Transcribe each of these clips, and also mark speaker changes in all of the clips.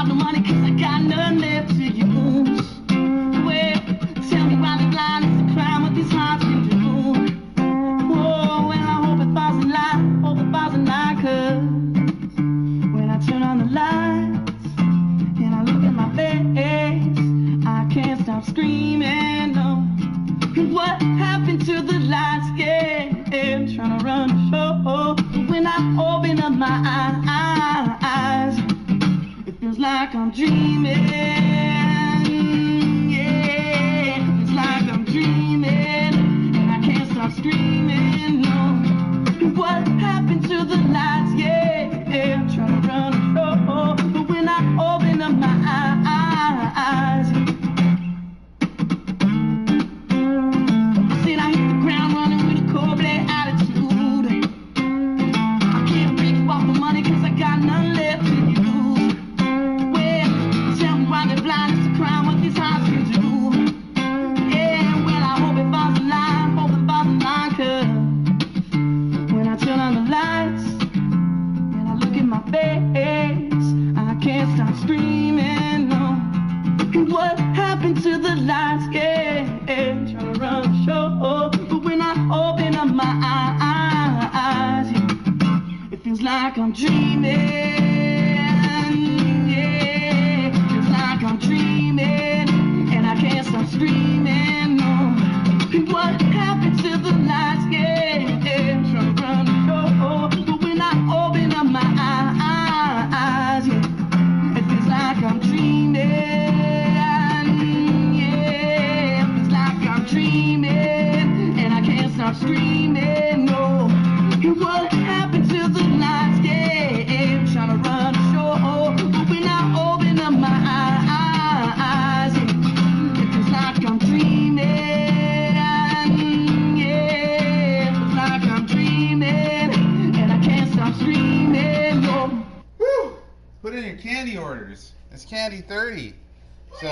Speaker 1: about the money, cause I got none left to use. Well, tell me why the line is the crime what these hearts can do. Oh, well, I hope it falls in line, cause when I turn on the lights and I look at my face, I can't stop screaming, no. What happened to the lights? Yeah, I'm trying to run the show. When I open up my eyes, it feels like I'm dreaming. Yeah, it's like I'm dreaming, and I can't stop screaming, no. What happened to the lights? Yeah, I'm trying to run the show. But when I open up my eyes, I hit the ground running with a cold blooded attitude. I can't break off the money cause I got none left to use. Well, tell me why they're blind is the crime what these hearts can do. Yeah, well, I hope it falls in line, cause when I turn on the lights and I look at my face, I can't stop screaming, no. What happened to the lights? Yeah, trying to run the show. But when I open up my eyes, it feels like I'm dreaming. Yeah, feels like I'm dreaming, and I can't stop screaming, no. What happened to the lights? Yeah, trying to run the show. But when I open up my eyes, yeah, it feels like I'm dreaming. Dreaming, and I can't stop screaming, no. What happened to the lights? Yeah, I'm trying to run the show. But when I open up my eyes, yeah, it feels like I'm dreaming. Yeah, it feels like I'm dreaming, and I can't stop screaming, no.
Speaker 2: Woo! Put in your candy orders. It's candy 30. So.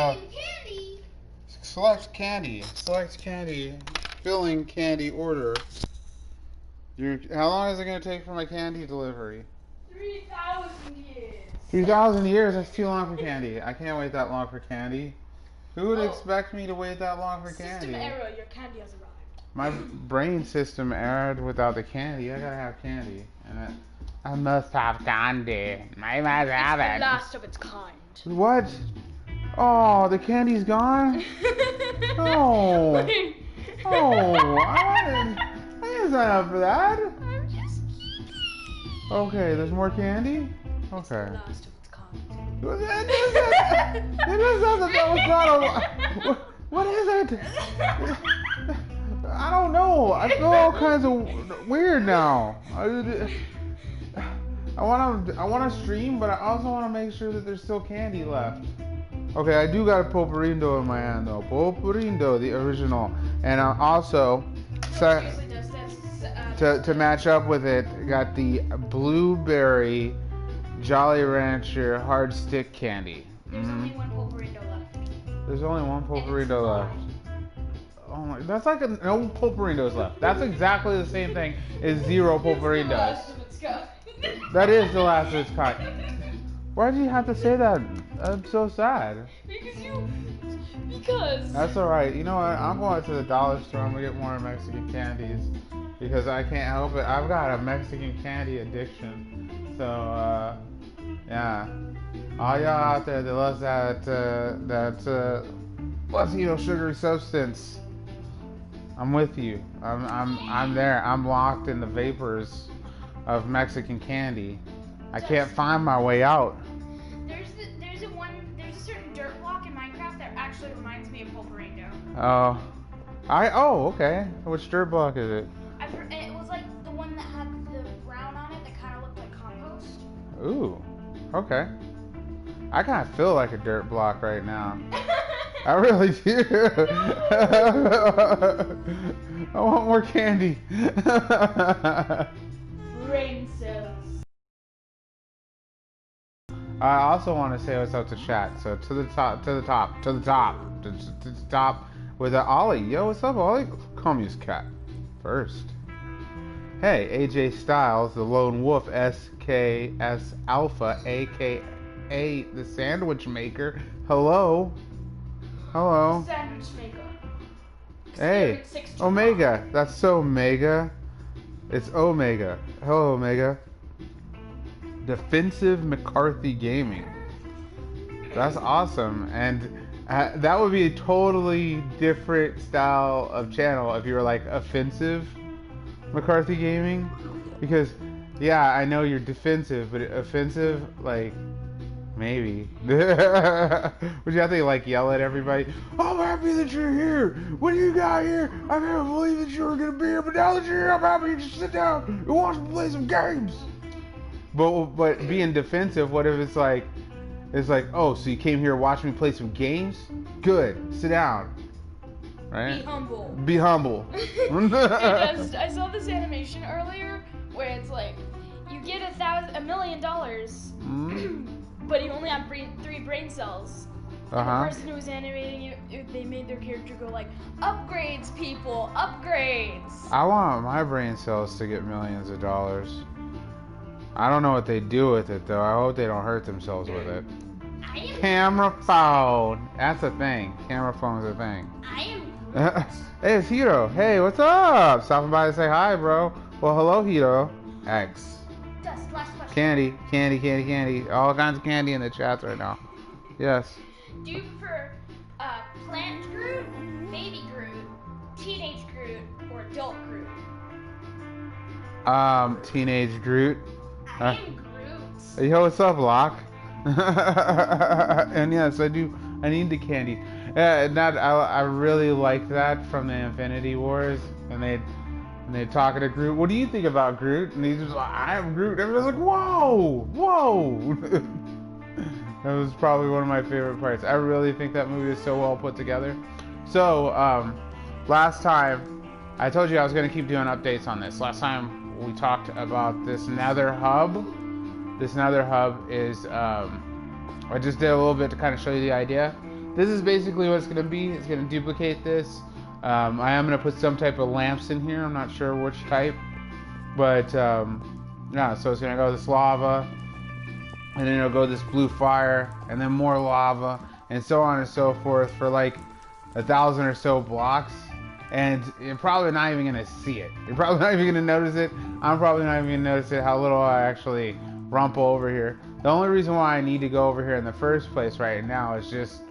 Speaker 3: Candy.
Speaker 2: Select candy, filling candy order. How long is it going to take for my candy delivery?
Speaker 3: 3,000 years.
Speaker 2: 3,000 years? That's too long for candy. I can't wait that long for candy. Who would expect me to wait that long for candy?
Speaker 3: System error, your candy has arrived.
Speaker 2: My brain system erred without the candy. I gotta have candy. And I must have candy. I must have it.
Speaker 3: It's the last of its kind.
Speaker 2: What? Oh, the candy's gone? Oh. Oh, I didn't sign up for that.
Speaker 3: I'm just kidding.
Speaker 2: Okay, there's more candy? Okay.
Speaker 3: It's the last of its kind.
Speaker 2: What is it? I don't know. I feel all kinds of weird now. I want to stream, but I also want to make sure that there's still candy left. Okay, I do got a Poporindo in my hand though. Poporindo, the original. And I also, to match up with it, got the Blueberry Jolly Rancher Hard Stick Candy.
Speaker 3: There's only one Poporindo left.
Speaker 2: There's only one Poporindo left. Oh my, that's like no Poporindos left. That's exactly the same thing as 0 Poporindos. That is the last of its kind. Why did you have to say that? I'm so sad.
Speaker 3: Because.
Speaker 2: That's alright. You know what? I'm going to the dollar store. I'm going to get more Mexican candies. Because I can't help it. I've got a Mexican candy addiction. So, yeah. All y'all out there that loves that sugary substance, I'm with you. I'm there. I'm locked in the vapors of Mexican candy. I can't find my way out.
Speaker 3: There's a certain dirt block in Minecraft that actually reminds me of Poporindo.
Speaker 2: Oh, okay. Which dirt block is it?
Speaker 3: It was like the one that had the brown on it that kind of looked like compost.
Speaker 2: Ooh, okay. I kind of feel like a dirt block right now. I really do. I want more candy.
Speaker 3: Brain cells.
Speaker 2: I also want to say what's up to chat. So to the top with an Ollie. Yo, what's up, Ollie? Communist cat first. Hey, AJ Styles, the Lone Wolf, SKS Alpha, AKA aka the sandwich maker. Hello. Hello.
Speaker 3: Sandwich maker.
Speaker 2: Hey, Omega. That's so mega. It's Omega. Hello, Omega. Defensive McCarthy Gaming. That's awesome. And that would be a totally different style of channel if you were like offensive McCarthy Gaming. Because, yeah, I know you're defensive, but offensive, like, maybe. Would you have to like yell at everybody? I'm happy that you're here. When you got here, I can't believe that you were gonna be here. But now that you're here, I'm happy you just sit down and watch me play some games. But being defensive, what if it's like, oh, so you came here to watch me play some games? Good, sit down. Right?
Speaker 3: Be humble.
Speaker 2: Be humble.
Speaker 3: Dude, I saw this animation earlier where it's like you get $1 million. But you only have 3 brain cells. And the person who was animating it, they made their character go like, upgrades, people, upgrades.
Speaker 2: I want my brain cells to get millions of dollars. I don't know what they do with it, though. I hope they don't hurt themselves with it. Camera phone. That's a thing. Camera phone is a thing. Hey, it's Hiro. Hey, what's up? Stopping by to say hi, bro. Well, hello, Hiro. X.
Speaker 3: Dust, last question.
Speaker 2: Candy. All kinds of candy in the chat right now. Yes.
Speaker 3: Do you prefer plant Groot, baby Groot, teenage Groot, or adult Groot?
Speaker 2: Teenage Groot.
Speaker 3: I am Groot.
Speaker 2: Yo, what's up, Locke? And yes, I do. I need the candy. I really like that from the Infinity Wars, and they're talking to Groot. What do you think about Groot? And he's just like, I am Groot. Everyone's like, whoa. That was probably one of my favorite parts. I really think that movie is so well put together. So, last time, I told you I was going to keep doing updates on this. Last time we talked about this Nether hub. This Nether hub is, I just did a little bit to kind of show you the idea. This is basically what it's going to be. It's going to duplicate this. I am going to put some type of lamps in here. I'm not sure which type. But, yeah, so it's going to go this lava. And then it'll go this blue fire. And then more lava. And so on and so forth for like 1,000 or so blocks. And you're probably not even going to see it. You're probably not even going to notice it. I'm probably not even going to notice it, how little I actually rumple over here. The only reason why I need to go over here in the first place right now is just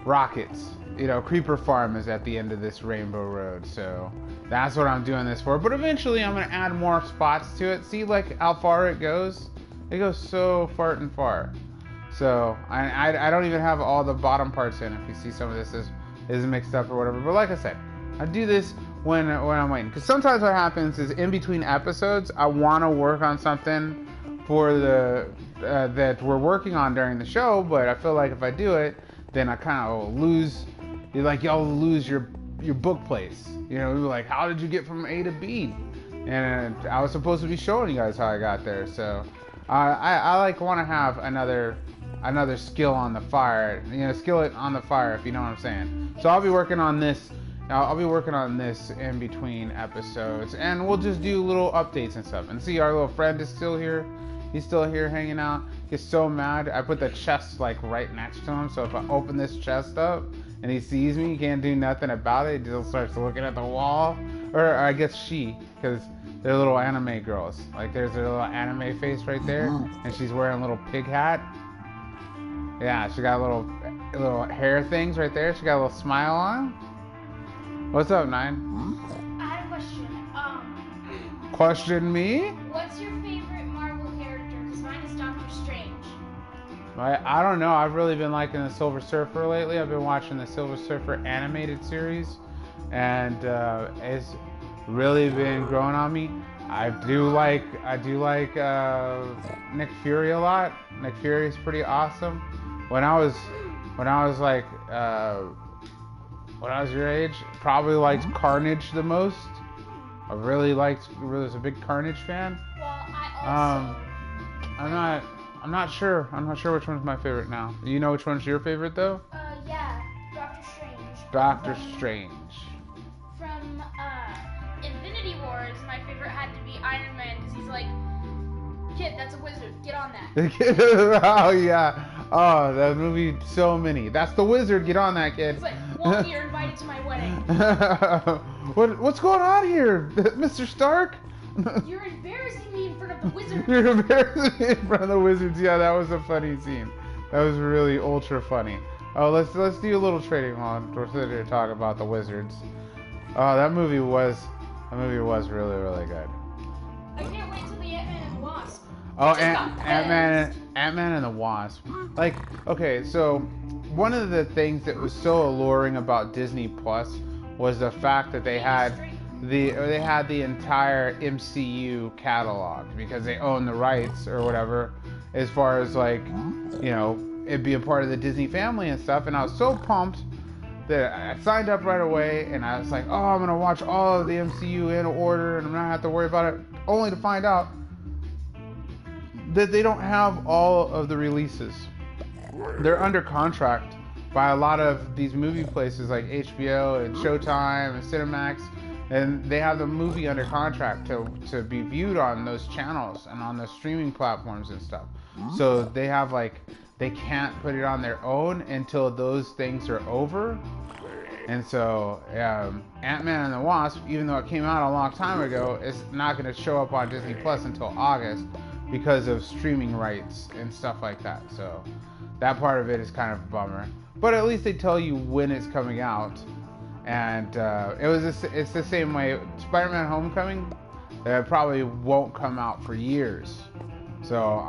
Speaker 2: rockets. You know, Creeper Farm is at the end of this Rainbow Road, so that's what I'm doing this for. But eventually I'm going to add more spots to it. See, like, how far it goes? It goes so far. So I don't even have all the bottom parts in. If you see some of this is mixed up or whatever. But like I said, I do this when I'm waiting. Because sometimes what happens is in between episodes, I want to work on something for the that we're working on during the show. But I feel like if I do it, then I kind of lose. Y'all lose your book place. You know, like, how did you get from A to B? And I was supposed to be showing you guys how I got there. So I like want to have another skill on the fire, skillet on the fire, if you know what I'm saying. So I'll be working on this. I'll be working on this in between episodes, and we'll just do little updates and stuff. And see, our little friend is still here. He's still here hanging out. He's so mad. I put the chest like right next to him, so if I open this chest up and he sees me, he can't do nothing about it. He just starts looking at the wall, or I guess she, because they're little anime girls. Like, there's a little anime face right there, and she's wearing a little pig hat. Yeah, she got little hair things right there. She got a little smile on. What's up, Nine?
Speaker 3: I had a question.
Speaker 2: Question me?
Speaker 3: What's your favorite Marvel character? Because mine is Doctor Strange.
Speaker 2: I don't know. I've really been liking the Silver Surfer lately. I've been watching the Silver Surfer animated series, and it's really been growing on me. I do like Nick Fury a lot. Nick Fury is pretty awesome. When I was your age, probably liked Carnage the most. I really was a big Carnage fan.
Speaker 3: Well, I also.
Speaker 2: I'm not sure. I'm not sure which one's my favorite now. Do you know which one's your favorite though?
Speaker 3: Yeah, Doctor Strange.
Speaker 2: Doctor Strange.
Speaker 3: From Infinity Wars, my favorite had to be Iron Man, because he's like, kid, that's a wizard. Get on that.
Speaker 2: Oh yeah. Oh, that movie. So many. That's the wizard. Get on that, kid.
Speaker 3: It's like, Wong, you're invited to my wedding.
Speaker 2: What's going on here, Mr. Stark?
Speaker 3: You're embarrassing me in front of the wizard.
Speaker 2: You're embarrassing me in front of the wizards. Yeah, that was a funny scene. That was really ultra funny. Oh, let's do a little trading while we're sitting here talking about the wizards. Oh, that movie was really, really good.
Speaker 3: I can't wait till the Ant-Man and the Wasp.
Speaker 2: Oh, Ant-Man and the Wasp. Like, okay, so one of the things that was so alluring about Disney Plus was the fact that they had the entire MCU catalog because they own the rights or whatever, as far as like, you know, it being part of the Disney family and stuff. And I was so pumped that I signed up right away, and I was like, oh, I'm gonna watch all of the MCU in order, and I'm not gonna have to worry about it. Only to find out that they don't have all of the releases. They're under contract by a lot of these movie places like HBO and Showtime and Cinemax, and they have the movie under contract to be viewed on those channels and on the streaming platforms and stuff. So they have like, they can't put it on their own until those things are over. And so Ant-Man and the Wasp, even though it came out a long time ago, is not going to show up on Disney Plus until August because of streaming rights and stuff like that. So that part of it is kind of a bummer. But at least they tell you when it's coming out. And it's the same way. Spider-Man Homecoming probably won't come out for years. So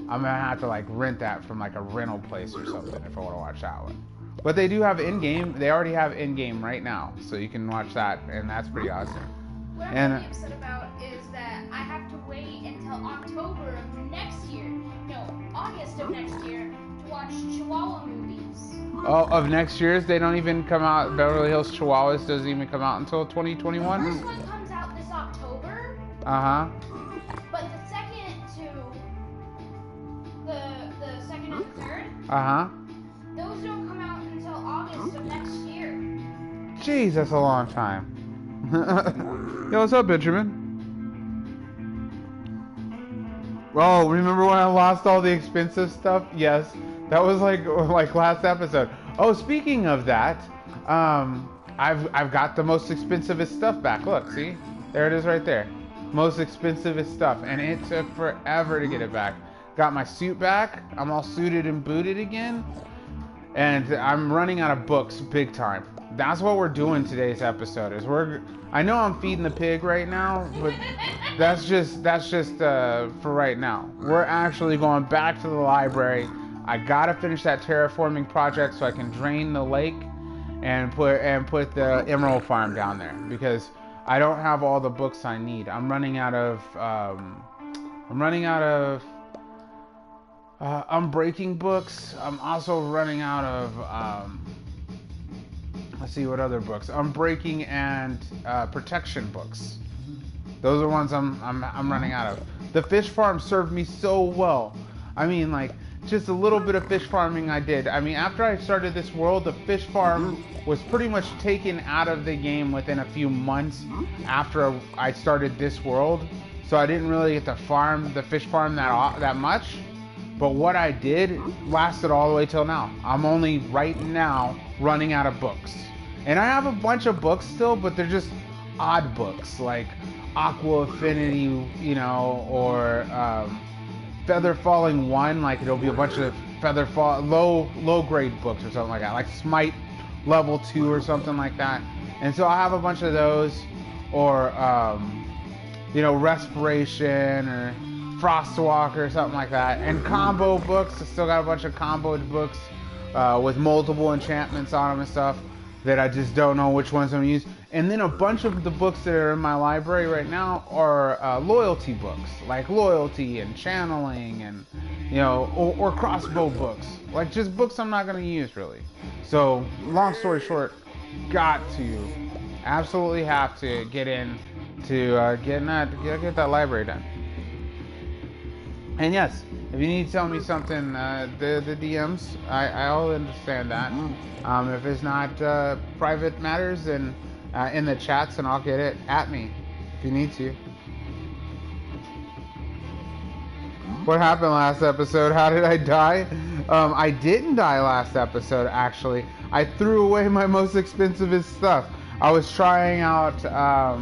Speaker 2: I'm gonna have to like rent that from like a rental place or something if I want to watch that one. But they do have in-game. They already have in-game right now, so you can watch that, and that's pretty awesome.
Speaker 3: What I'm really upset about is that I have to wait until October of next year, August of next year, to watch Chihuahua movies.
Speaker 2: Oh, of next year's? They don't even come out. Beverly Hills Chihuahuas doesn't even come out until 2021?
Speaker 3: The first one comes out this October.
Speaker 2: Uh-huh.
Speaker 3: But the second and the third,
Speaker 2: uh-huh,
Speaker 3: those don't come out until August of next year.
Speaker 2: Jeez, that's a long time. Yo, what's up, Benjamin? Oh, remember when I lost all the expensive stuff? Yes, that was like last episode. Oh, speaking of that, I've got the most expensivest stuff back. Look, see, there it is right there. Most expensivest stuff, and it took forever to get it back. Got my suit back. I'm all suited and booted again, and I'm running out of books big time. That's what we're doing today's episode. I know I'm feeding the pig right now, but that's just for right now. We're actually going back to the library. I gotta finish that terraforming project so I can drain the lake and put the emerald farm down there, because I don't have all the books I need. I'm running out of Unbreaking books. I'm also running out of let's see what other books. Unbreaking and protection books. Those are ones I'm running out of. The fish farm served me so well. I mean, like, just a little bit of fish farming I did. I mean, after I started this world, the fish farm was pretty much taken out of the game within a few months after I started this world. So I didn't really get to farm the fish farm that much. But what I did lasted all the way till now. I'm only right now running out of books. And I have a bunch of books still, but they're just odd books, like Aqua Affinity, or Feather Falling 1, like it'll be a bunch of low grade books or something like that, like Smite level 2 or something like that. And so I have a bunch of those, or Respiration or Frostwalker or something like that. And combo books, I still got a bunch of comboed books with multiple enchantments on them and stuff that I just don't know which ones I'm gonna use. And then a bunch of the books that are in my library right now are loyalty books, like loyalty and channeling, and or crossbow books, like just books I'm not gonna use really. So long story short, absolutely have to get in to get that library done. And yes, if you need to tell me something, the DMs, I'll understand that. If it's not private matters, then in the chats, and I'll get it at me if you need to. What happened last episode? How did I die? I didn't die last episode, actually. I threw away my most expensivest stuff. I was trying out a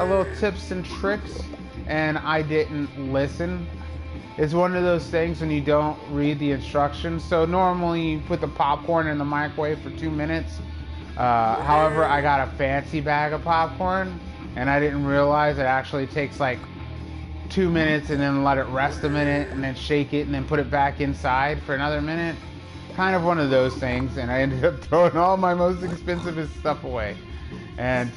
Speaker 2: little tips and tricks, and I didn't listen. It's one of those things when you don't read the instructions. So normally you put the popcorn in the microwave for 2 minutes. However, I got a fancy bag of popcorn, and I didn't realize it actually takes like 2 minutes and then let it rest a minute and then shake it and then put it back inside for another minute. Kind of one of those things, and I ended up throwing all my most expensive stuff away. And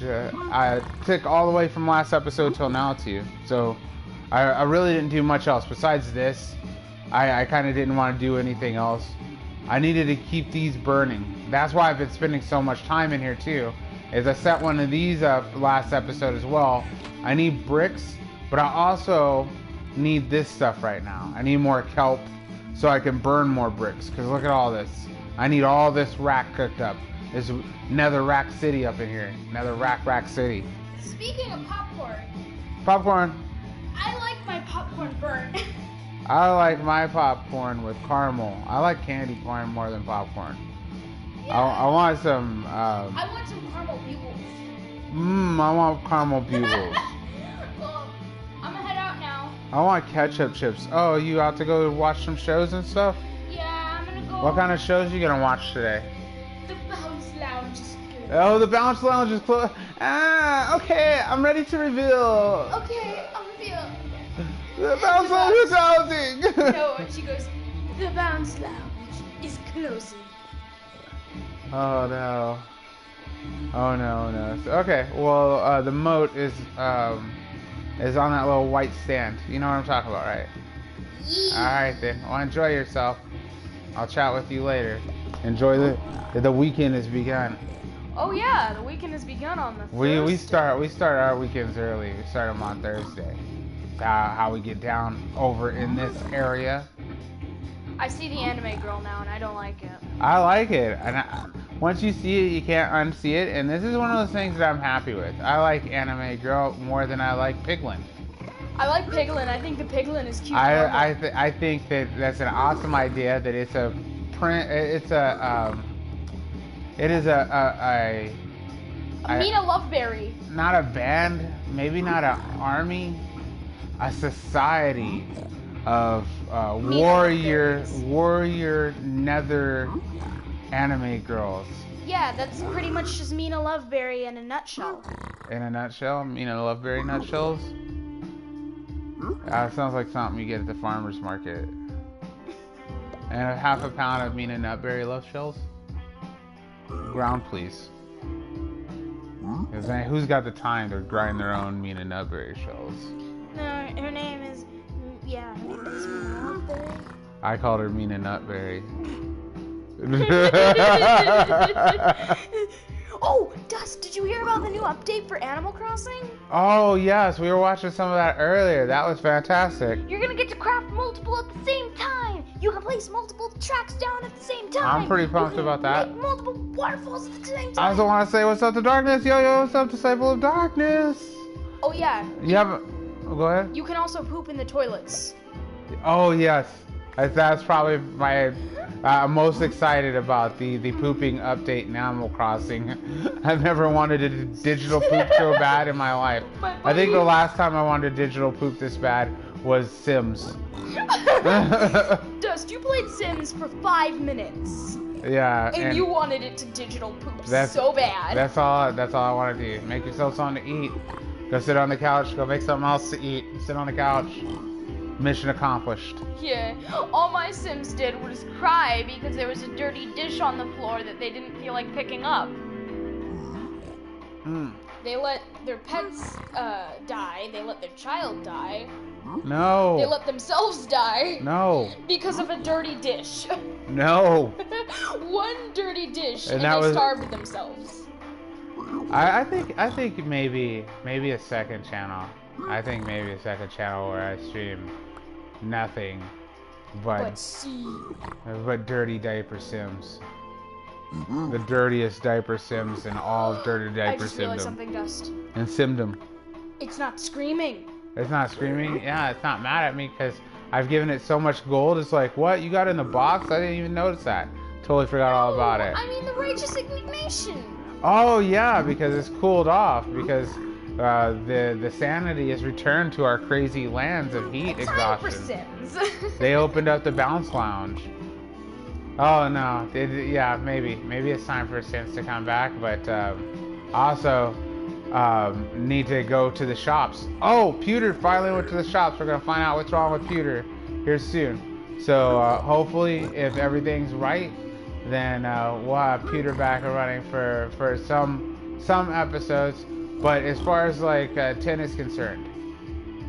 Speaker 2: I took all the way from last episode till now too. So I really didn't do much else besides this. I kind of didn't want to do anything else. I needed to keep these burning. That's why I've been spending so much time in here too. Is I set one of these up last episode as well. I need bricks, but I also need this stuff right now. I need more kelp so I can burn more bricks. Because look at all this. I need all this rack cooked up. There's Nether Rack City up in here. Nether Rack City.
Speaker 3: Speaking of popcorn.
Speaker 2: Popcorn.
Speaker 3: I like my popcorn burnt.
Speaker 2: I like my popcorn with caramel. I like candy corn more than popcorn.
Speaker 3: Yeah.
Speaker 2: I want some.
Speaker 3: I want some caramel bugles.
Speaker 2: I want caramel bugles.
Speaker 3: Well, I'm gonna head out now.
Speaker 2: I want ketchup chips. Oh, you out to go watch some shows and stuff?
Speaker 3: Yeah, I'm gonna go.
Speaker 2: What kind of shows you gonna watch today?
Speaker 3: The Bounce Lounge is good.
Speaker 2: Oh, the Bounce Lounge is closed. Okay, I'm ready to reveal.
Speaker 3: Okay, I'll reveal.
Speaker 2: The Bounce Lounge is closing.
Speaker 3: No, and she goes, the Bounce Lounge is closing.
Speaker 2: Oh no. Oh no. Okay, well, the moat is on that little white stand. You know what I'm talking about, right?
Speaker 3: Yeah.
Speaker 2: Alright then. Well, enjoy yourself. I'll chat with you later. Enjoy the weekend has begun.
Speaker 3: Oh yeah, the weekend has begun on the
Speaker 2: We start our weekends early. We start them on Thursday. How we get down over in this area.
Speaker 3: I see the anime girl now, and I don't like it.
Speaker 2: I like it, and once you see it, you can't unsee it. And this is one of those things that I'm happy with. I like anime girl more than I like Piglin.
Speaker 3: I like Piglin. I think the Piglin is cute.
Speaker 2: I think that's an awesome idea. That it is a
Speaker 3: Mina Loveberry.
Speaker 2: Not a band, maybe not an army, a society of warrior nether anime girls.
Speaker 3: Yeah, that's pretty much just Mina Loveberry in a nutshell.
Speaker 2: In a nutshell, Mina Loveberry nutshells. Sounds like something you get at the farmer's market. And a half a pound of Mina Nutberry love shells. Ground, please. Because who's got the time to grind their own Mina Nutberry shells?
Speaker 3: No, her name is Mina Loveberry.
Speaker 2: I called her Mina Nutberry.
Speaker 3: Oh, Dust, did you hear about the new update for Animal Crossing?
Speaker 2: Oh, yes, we were watching some of that earlier. That was fantastic.
Speaker 3: You're gonna get to craft multiple at the same time. You can place multiple tracks down at the same time.
Speaker 2: I'm pretty pumped about that.
Speaker 3: Make multiple waterfalls at the same time.
Speaker 2: I also want to say what's up to Darkness. Yo, what's up, Disciple of Darkness?
Speaker 3: Oh, yeah.
Speaker 2: You have go ahead.
Speaker 3: You can also poop in the toilets.
Speaker 2: Oh, yes. That's probably my most excited about the pooping update in Animal Crossing. I've never wanted to digital poop so bad in my life. I think the last time I wanted to digital poop this bad was Sims.
Speaker 3: Dust, you played Sims for 5 minutes.
Speaker 2: Yeah.
Speaker 3: And you wanted it to digital poop so bad.
Speaker 2: That's all I want to do. Make yourself something to eat. Go sit on the couch. Go make something else to eat. Sit on the couch. Mission accomplished.
Speaker 3: Yeah, all my Sims did was cry because there was a dirty dish on the floor that they didn't feel like picking up. They let their pets die. They let their child die.
Speaker 2: No.
Speaker 3: They let themselves die.
Speaker 2: No.
Speaker 3: Because of a dirty dish.
Speaker 2: No.
Speaker 3: One dirty dish,
Speaker 2: and
Speaker 3: they starved themselves.
Speaker 2: I think maybe a second channel. I think maybe a second channel where I stream nothing but dirty diaper Sims. The dirtiest diaper Sims in all of dirty diaper Simdom.
Speaker 3: I just realized something, Dust.
Speaker 2: And Simdom.
Speaker 3: It's not screaming.
Speaker 2: It's not screaming? Yeah, it's not mad at me because I've given it so much gold. It's like, what? You got it in the box? I didn't even notice that. Totally forgot all about it.
Speaker 3: I mean the righteous indignation.
Speaker 2: Oh, yeah, because it's cooled off. Because the sanity is returned to our crazy lands of heat exhaustion. They opened up the bounce lounge. Oh, no. Yeah, maybe. Maybe it's time for Sins to come back. But also... need to go to the shops. Oh, Pewter finally went to the shops. We're gonna find out what's wrong with Pewter here soon. So hopefully, if everything's right, then we'll have Pewter back and running for some episodes. But as far as like 10 is concerned,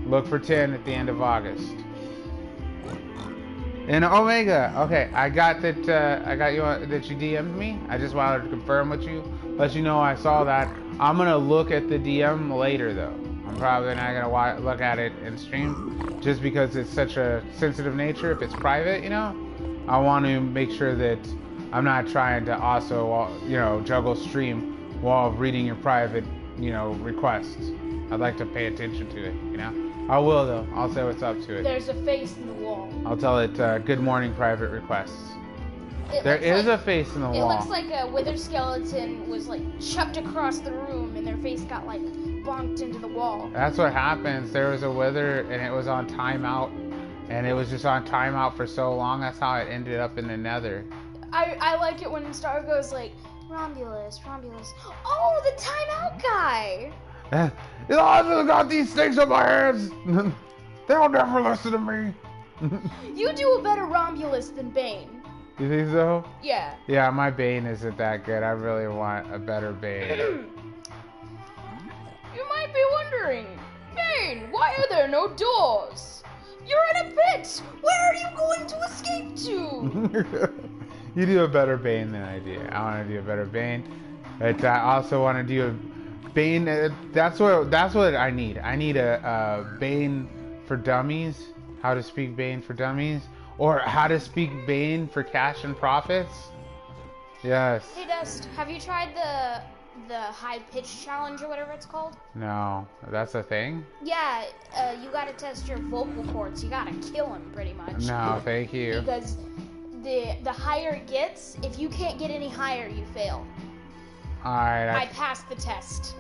Speaker 2: look for 10 at the end of August. And Omega, okay, I got that you that you DM'd me. I just wanted to confirm with you, let you know I saw that. I'm gonna look at the DM later though. I'm probably not gonna look at it in stream, just because it's such a sensitive nature. If it's private, you know, I want to make sure that I'm not trying to also, you know, juggle stream while reading your private, you know, requests. I'd like to pay attention to it, you know. I will though. I'll say what's up to it.
Speaker 3: There's a face in the wall.
Speaker 2: I'll tell it good morning private requests. There is a face in the wall.
Speaker 3: It looks like a wither skeleton was like chucked across the room and their face got like bonked into the wall.
Speaker 2: That's what happens. There was a wither and it was on timeout, and it was just on timeout for so long. That's how it ended up in the nether.
Speaker 3: I like it when Star goes like, Romulus. Oh, the timeout guy.
Speaker 2: I've got these things on my hands. They'll never listen to me.
Speaker 3: You do a better Romulus than Bane.
Speaker 2: You think so?
Speaker 3: Yeah.
Speaker 2: Yeah, my Bane isn't that good. I really want a better Bane.
Speaker 3: You might be wondering, Bane, why are there no doors? You're in a pit. Where are you going to escape to?
Speaker 2: You do a better Bane than I do. I want to do a better Bane, but I also want to do a Bane. That's what I need. I need a Bane for dummies. How to speak Bane for dummies. Or how to speak Bane for cash and profits? Yes.
Speaker 3: Hey Dust, have you tried the high pitch challenge or whatever it's called?
Speaker 2: No, that's a thing?
Speaker 3: Yeah, you gotta test your vocal cords. You gotta kill them pretty much.
Speaker 2: No, thank you.
Speaker 3: Because the higher it gets, if you can't get any higher, you fail.
Speaker 2: Alright.
Speaker 3: I passed the test.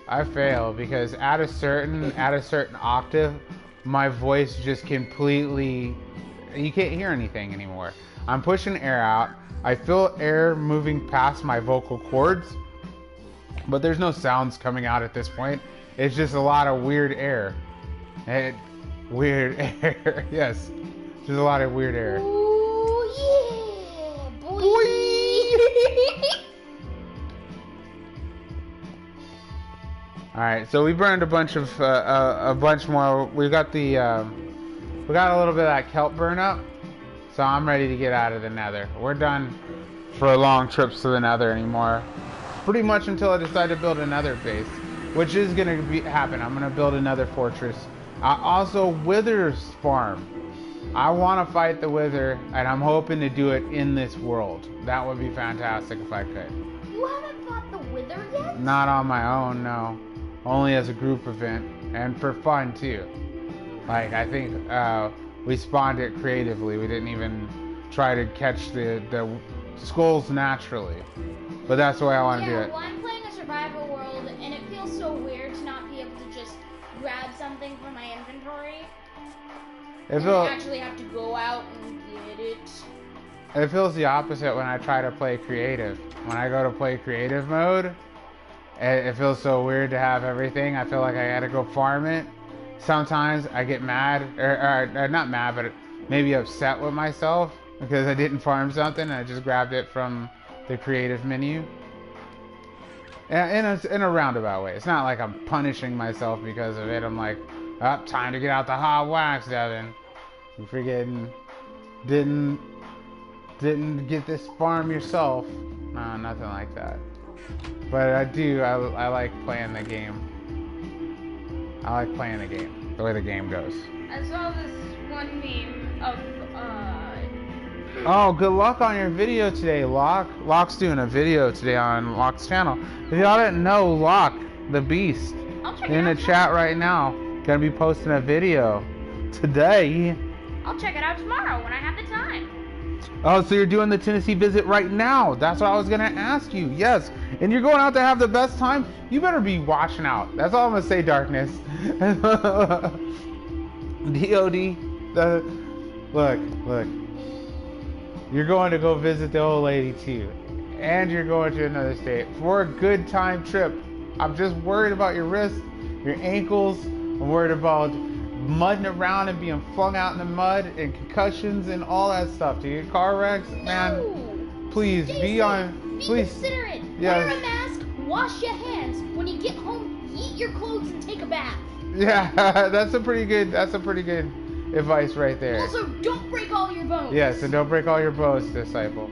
Speaker 2: I fail because at a certain octave, my voice just completely... You can't hear anything anymore. I'm pushing air out. I feel air moving past my vocal cords, but there's no sounds coming out at this point. It's just a lot of weird air. Weird air. Yes. Just a lot of weird air.
Speaker 3: Ooh, yeah, boy.
Speaker 2: Alright, so we burned a bunch more. We got a little bit of that kelp burn up, so I'm ready to get out of the nether. We're done for long trips to the nether anymore. Pretty much until I decide to build another base, which is going to happen. I'm going to build another fortress. Also, withers farm. I want to fight the wither, and I'm hoping to do it in this world. That would be fantastic if I could.
Speaker 3: You haven't fought the wither yet?
Speaker 2: Not on my own, no. Only as a group event, and for fun too. Like, I think we spawned it creatively. We didn't even try to catch the skulls naturally. But that's the way I want to do it.
Speaker 3: Yeah, well, I'm playing a survival world, and it feels so weird to not be able to just grab something from my inventory. And actually have to go out and get it.
Speaker 2: It feels the opposite when I try to play creative. When I go to play creative mode, it feels so weird to have everything. I feel like I gotta go farm it. Sometimes I get mad, or not mad, but maybe upset with myself because I didn't farm something and I just grabbed it from the creative menu. In a roundabout way. It's not like I'm punishing myself because of it. I'm like, oh, time to get out the hot wax, Devin. You freaking didn't get this farm yourself. No, nothing like that. But I like playing the game. I like playing the game, the way the game goes.
Speaker 3: I saw this one meme of,
Speaker 2: Oh, good luck on your video today, Locke. Locke's doing a video today on Locke's channel. If y'all didn't know, Locke, the Beast, in the chat right now. Gonna be posting a video today.
Speaker 3: I'll check it out tomorrow when I have the time.
Speaker 2: Oh, so you're doing the Tennessee visit right now? That's what I was gonna ask you. Yes, and you're going out to have the best time. You better be watching out. That's all I'm gonna say, Darkness. DOD. Look. You're going to go visit the old lady too, and you're going to another state for a good time trip. I'm just worried about your wrists, your ankles. I'm worried about mudding around and being flung out in the mud and concussions and all that stuff, dude. Car wrecks, man.
Speaker 3: No.
Speaker 2: Please
Speaker 3: Stay considerate.
Speaker 2: Yes.
Speaker 3: Wear a mask. Wash your hands. When you get home, heat your clothes and take a bath.
Speaker 2: Yeah, that's a pretty good advice right there.
Speaker 3: Also, don't break all your bones.
Speaker 2: Yes, and don't break all your bones, disciple.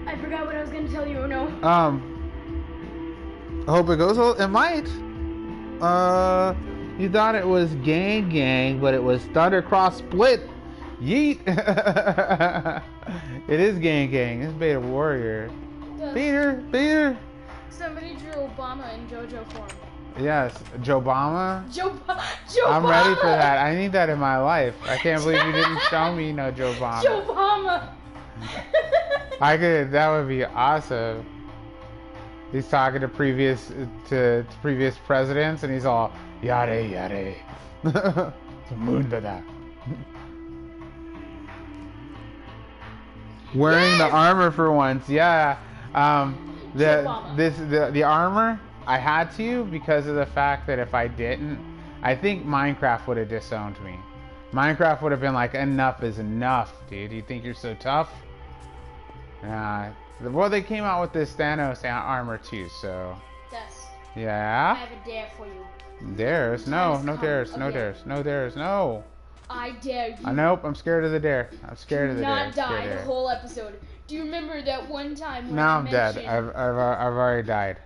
Speaker 3: I forgot what I was gonna tell you. No.
Speaker 2: I hope it goes well. It might. You thought it was gang, but it was Thundercross Split. Yeet. It is gang. It's Beta Warrior. Peter.
Speaker 3: Somebody drew Obama in JoJo form.
Speaker 2: Yes, Jobama.
Speaker 3: Joe.
Speaker 2: I'm ready for that. I need that in my life. I can't believe you didn't show me no Jobama.
Speaker 3: Jobama.
Speaker 2: That would be awesome. He's talking to previous presidents, and he's all yare. Mundada. Wearing the armor for once, yeah. The armor, I had to because of the fact that if I didn't, I think Minecraft would have disowned me. Minecraft would have been like, enough is enough, dude. You think you're so tough? Well, they came out with this Thanos armor too, so.
Speaker 3: Yes.
Speaker 2: Yeah.
Speaker 3: I have a dare for you.
Speaker 2: Dares? No dares. No.
Speaker 3: I dare you.
Speaker 2: Nope. I'm scared of the dare. I'm scared of the dare.
Speaker 3: Not die the whole episode. Do you remember that one time when
Speaker 2: now I'm dead. I've already died.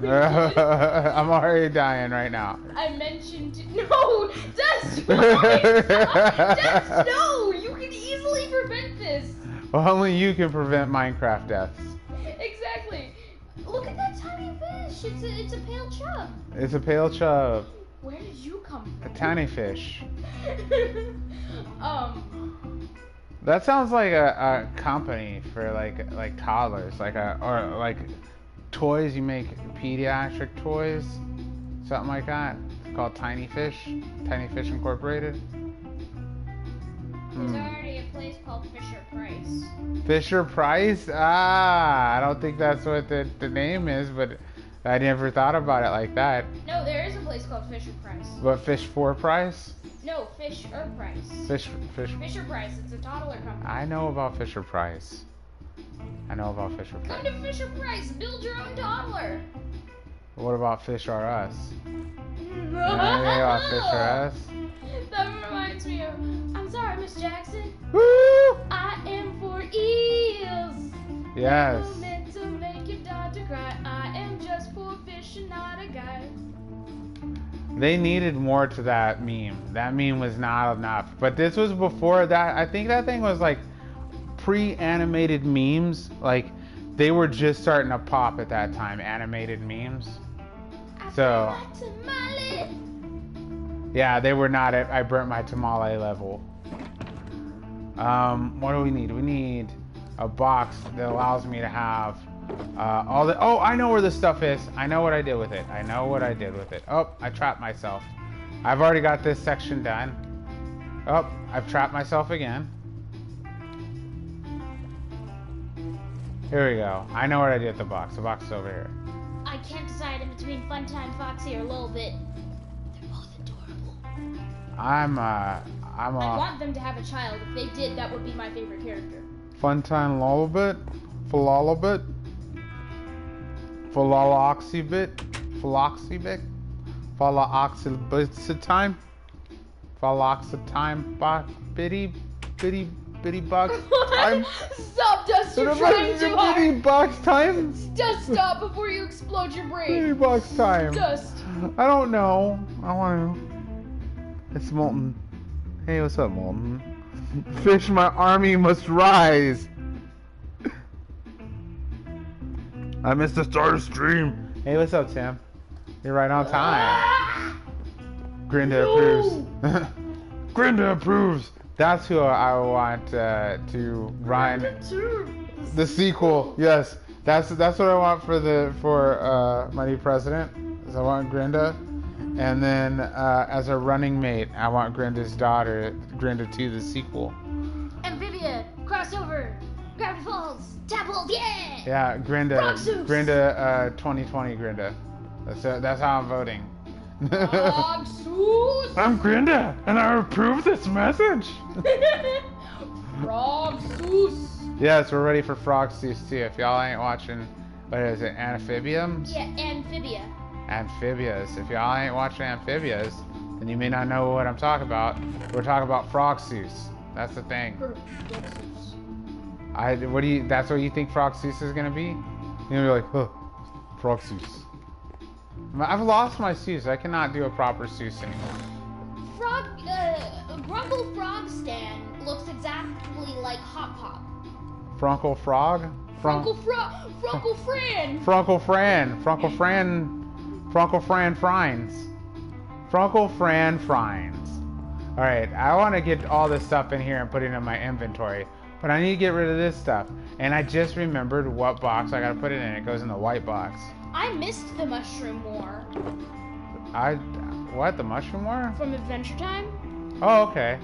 Speaker 2: I'm already dying right now.
Speaker 3: I mentioned no. That's right. That's no. You can easily prevent this.
Speaker 2: Well, only you can prevent Minecraft deaths.
Speaker 3: Exactly. Look at that tiny fish. It's a pale chub.
Speaker 2: It's a pale chub.
Speaker 3: Where did you come from?
Speaker 2: A tiny fish. That sounds like a company for like toddlers, or like toys. You make pediatric toys, something like that. It's called Tiny Fish Incorporated.
Speaker 3: There's already a place called Fisher Price.
Speaker 2: Fisher Price? I don't think that's what the name is, but I never thought about it like that.
Speaker 3: No, there is a place called Fisher Price.
Speaker 2: But Fish for Price?
Speaker 3: No, Fisher Price. Fisher Price. It's a toddler company.
Speaker 2: I know about Fisher Price.
Speaker 3: Come to Fisher Price. Build your own toddler.
Speaker 2: What about Fish R Us? About Fish R Us?
Speaker 3: That reminds me of. I'm sorry, Miss Jackson.
Speaker 2: Woo!
Speaker 3: I am for eels.
Speaker 2: Yes.
Speaker 3: Never meant to make your daughter cry. I am just for fish and not a guy.
Speaker 2: They needed more to that meme. That meme was not enough. But this was before that. I think that thing was like pre-animated memes. Like they were just starting to pop at that time. Animated memes. So yeah, they were not at I burnt my tamale level. What do we need? We need a box that allows me to have all the. Oh, I know where the stuff is. I know what I did with it. Oh, I trapped myself. I've already got this section done. Oh, I've trapped myself again. Here we go. I know what I did with the box. The box is over here.
Speaker 3: I can't decide in between Funtime Foxy or Lilbit. They're both adorable.
Speaker 2: I
Speaker 3: want them to have a child. If they did, that would be my favorite character.
Speaker 2: Funtime Lullabit? Philoxybit? Philoxybit? Philoxybit? Philoxytime? Bitty box time?
Speaker 3: Stop, Dust, you're trying too hard.
Speaker 2: Bitty box time?
Speaker 3: Dust, stop before you explode your brain.
Speaker 2: Bitty box time.
Speaker 3: Dust.
Speaker 2: I don't know. I want to. It's Molten. Hey, what's up, Molten? Fish, my army must rise. I missed the start of stream. Hey, what's up, Sam? You're right on time. Grinda approves. Grinda approves. That's who I want to run the sequel. Yes, that's what I want for my new president. Is I want Grinda, and then as a running mate, I want Grinda's daughter, Grinda 2, the sequel.
Speaker 3: Amphibia, crossover, Gravity Falls, Tadpoles, yeah.
Speaker 2: Yeah, Grinda,
Speaker 3: Roxus.
Speaker 2: Grinda, 2020 Grinda. That's how I'm voting.
Speaker 3: Roxus.
Speaker 2: I'm Grinda, and I approve this message.
Speaker 3: Roxus.
Speaker 2: Yes, we're ready for Frogsies too. If y'all ain't watching, what is it, Amphibiums?
Speaker 3: Yeah, Amphibia.
Speaker 2: Amphibias. If y'all ain't watching Amphibias, then you may not know what I'm talking about. We're talking about Frogsies. That's the thing. That's what you think Frogsies is gonna be? You're gonna be like, huh, Frogsies. I've lost my Seuss. I cannot do a proper Seuss anymore.
Speaker 3: Grunkle Frog Stand looks exactly like Hop Pop.
Speaker 2: Frunkle Frog?
Speaker 3: Frunkle Fran.
Speaker 2: Frunkle Fran. Frunkle Fran Frines. Frunkle Fran Frines. Alright, I want to get all this stuff in here and put it in my inventory. But I need to get rid of this stuff. And I just remembered what box I gotta put it in. It goes in the white box.
Speaker 3: I missed the Mushroom War.
Speaker 2: What? The Mushroom War?
Speaker 3: From Adventure Time?
Speaker 2: Oh, okay.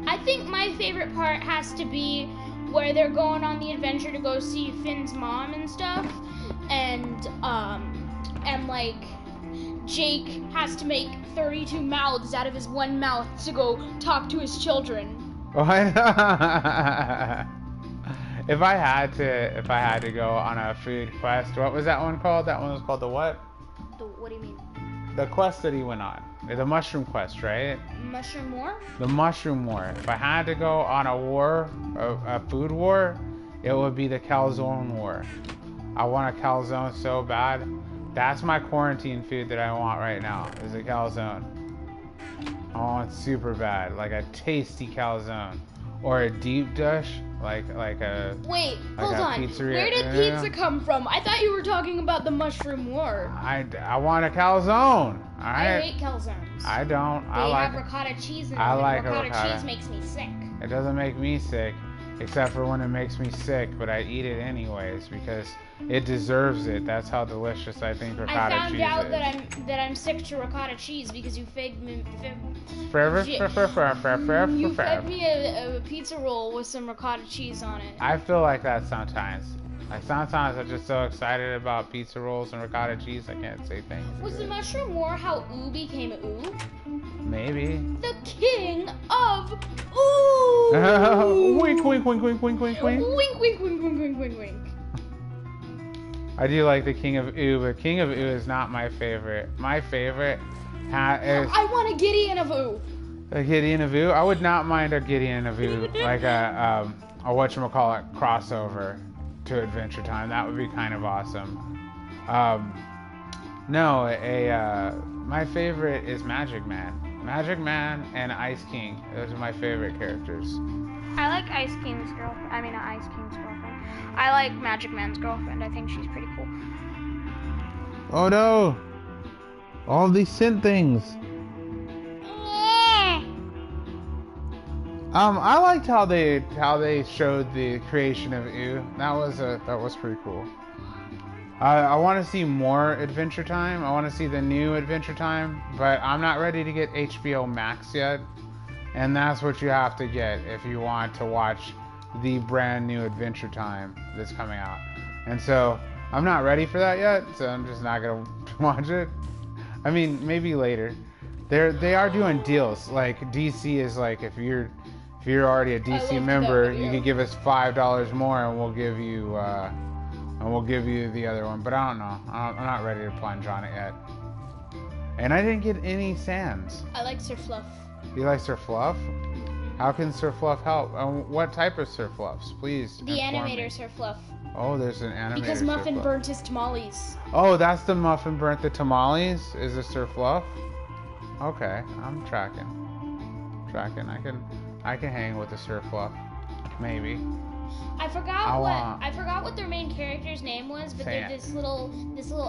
Speaker 3: I think my favorite part has to be where they're going on the adventure to go see Finn's mom and stuff. And like, Jake has to make 32 mouths out of his one mouth to go talk to his children.
Speaker 2: What? If I had to go on a food quest, what was that one called? That one was called the what?
Speaker 3: What do you mean?
Speaker 2: The quest that he went on. The mushroom quest, right?
Speaker 3: Mushroom War?
Speaker 2: The mushroom war. If I had to go on a war, a food war, it would be the calzone war. I want a calzone so bad. That's my quarantine food that I want right now, is a calzone. I want it super bad, like a tasty calzone. Or a deep dish, like a...
Speaker 3: Wait, hold on.
Speaker 2: Pizzeria.
Speaker 3: Where did pizza come from? I thought you were talking about the Mushroom War.
Speaker 2: I want a calzone.
Speaker 3: I hate calzones.
Speaker 2: I don't.
Speaker 3: They have ricotta cheese in them.
Speaker 2: I like
Speaker 3: ricotta cheese makes me sick.
Speaker 2: It doesn't make me sick, except for when it makes me sick, but I eat it anyways because it deserves it. That's how delicious I think ricotta cheese is.
Speaker 3: I found out that I'm sick to ricotta cheese because you fed me a pizza roll with some ricotta cheese on it.
Speaker 2: I feel like that sometimes. Like sometimes I'm just so excited about pizza rolls and ricotta cheese I can't say things.
Speaker 3: Was the Mushroom War how Ooh became Ooh?
Speaker 2: Maybe.
Speaker 3: The king of Ooh!
Speaker 2: Wink, wink, wink, wink, wink, wink, wink.
Speaker 3: Wink, wink, wink, wink, wink, wink, wink.
Speaker 2: I do like the King of Ooh, but King of Ooh is not my favorite. My favorite is...
Speaker 3: I want a Gideon of Ooh.
Speaker 2: A Gideon of Ooh? I would not mind a Gideon of Ooh, like a whatchamacallit crossover to Adventure Time. That would be kind of awesome. My favorite is Magic Man. Magic Man and Ice King. Those are my favorite characters.
Speaker 3: I like Ice King's girlfriend. I mean, not Ice King's girlfriend. I like Magic Man's girlfriend. I think she's pretty cool.
Speaker 2: Oh no! All these scent things. I liked how they showed the creation of Ooh. That was pretty cool. I want to see more Adventure Time. I want to see the new Adventure Time, but I'm not ready to get HBO Max yet. And that's what you have to get if you want to watch the brand new Adventure Time that's coming out. And so I'm not ready for that yet, so I'm just not gonna watch it. I mean, maybe later. They are doing deals. Like DC is like, if you're already a DC member, you can give us $5 more, and we'll give you the other one. But I don't know. I'm not ready to plunge on it yet. And I didn't get any Sans.
Speaker 3: I like Sir Fluff.
Speaker 2: You like Sir Fluff? How can Sir Fluff help? What type of Sir Fluffs? Please.
Speaker 3: The animator Sir Fluff.
Speaker 2: Oh, there's an animator.
Speaker 3: Because Muffin burnt his tamales.
Speaker 2: Oh, that's the Muffin burnt the tamales? Is it Sir Fluff? Okay, I'm tracking. I can hang with the Sir Fluff. Maybe.
Speaker 3: I forgot what their main character's name was, but they're this little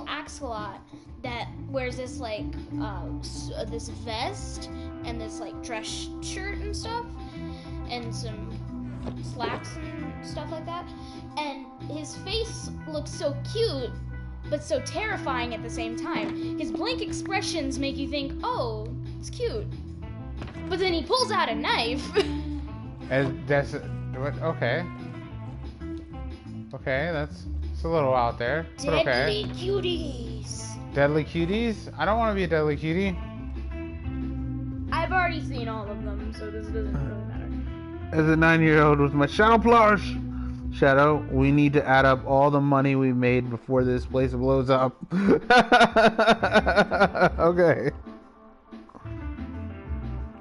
Speaker 3: axolot that wears this like this vest and this like dress shirt and stuff, and some slacks and stuff like that. And his face looks so cute, but so terrifying at the same time. His blank expressions make you think, oh, it's cute. But then he pulls out a knife.
Speaker 2: Okay. Okay, it's a little out there.
Speaker 3: Deadly cuties.
Speaker 2: Deadly cuties? I don't want to be a deadly cutie.
Speaker 3: I've already seen all of them, so this doesn't really matter.
Speaker 2: As a 9-year-old with my Shadow plush. Shadow, we need to add up all the money we made before this place blows up. Okay.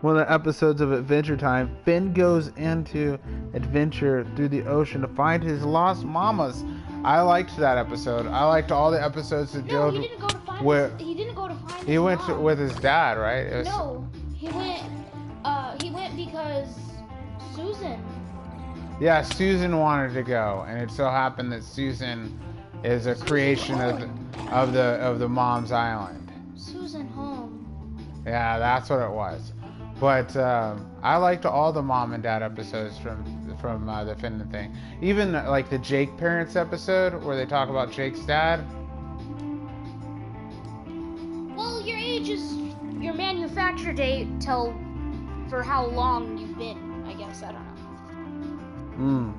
Speaker 2: One of the episodes of Adventure Time, Finn goes into adventure through the ocean to find his lost mamas. I liked that episode. I liked all the episodes that dealt
Speaker 3: he didn't go to find
Speaker 2: he didn't go to find his
Speaker 3: He
Speaker 2: went
Speaker 3: mom.
Speaker 2: with his dad, right?
Speaker 3: No, he went because Susan.
Speaker 2: Yeah, Susan wanted to go, and it so happened that Susan is a creation of the Mom's Island.
Speaker 3: Susan home.
Speaker 2: Yeah, that's what it was. But I liked all the mom and dad episodes from the Finn thing. Even like the Jake parents episode where they talk about Jake's dad.
Speaker 3: Well, your age is your manufacture date for how long you've been. I guess I don't know.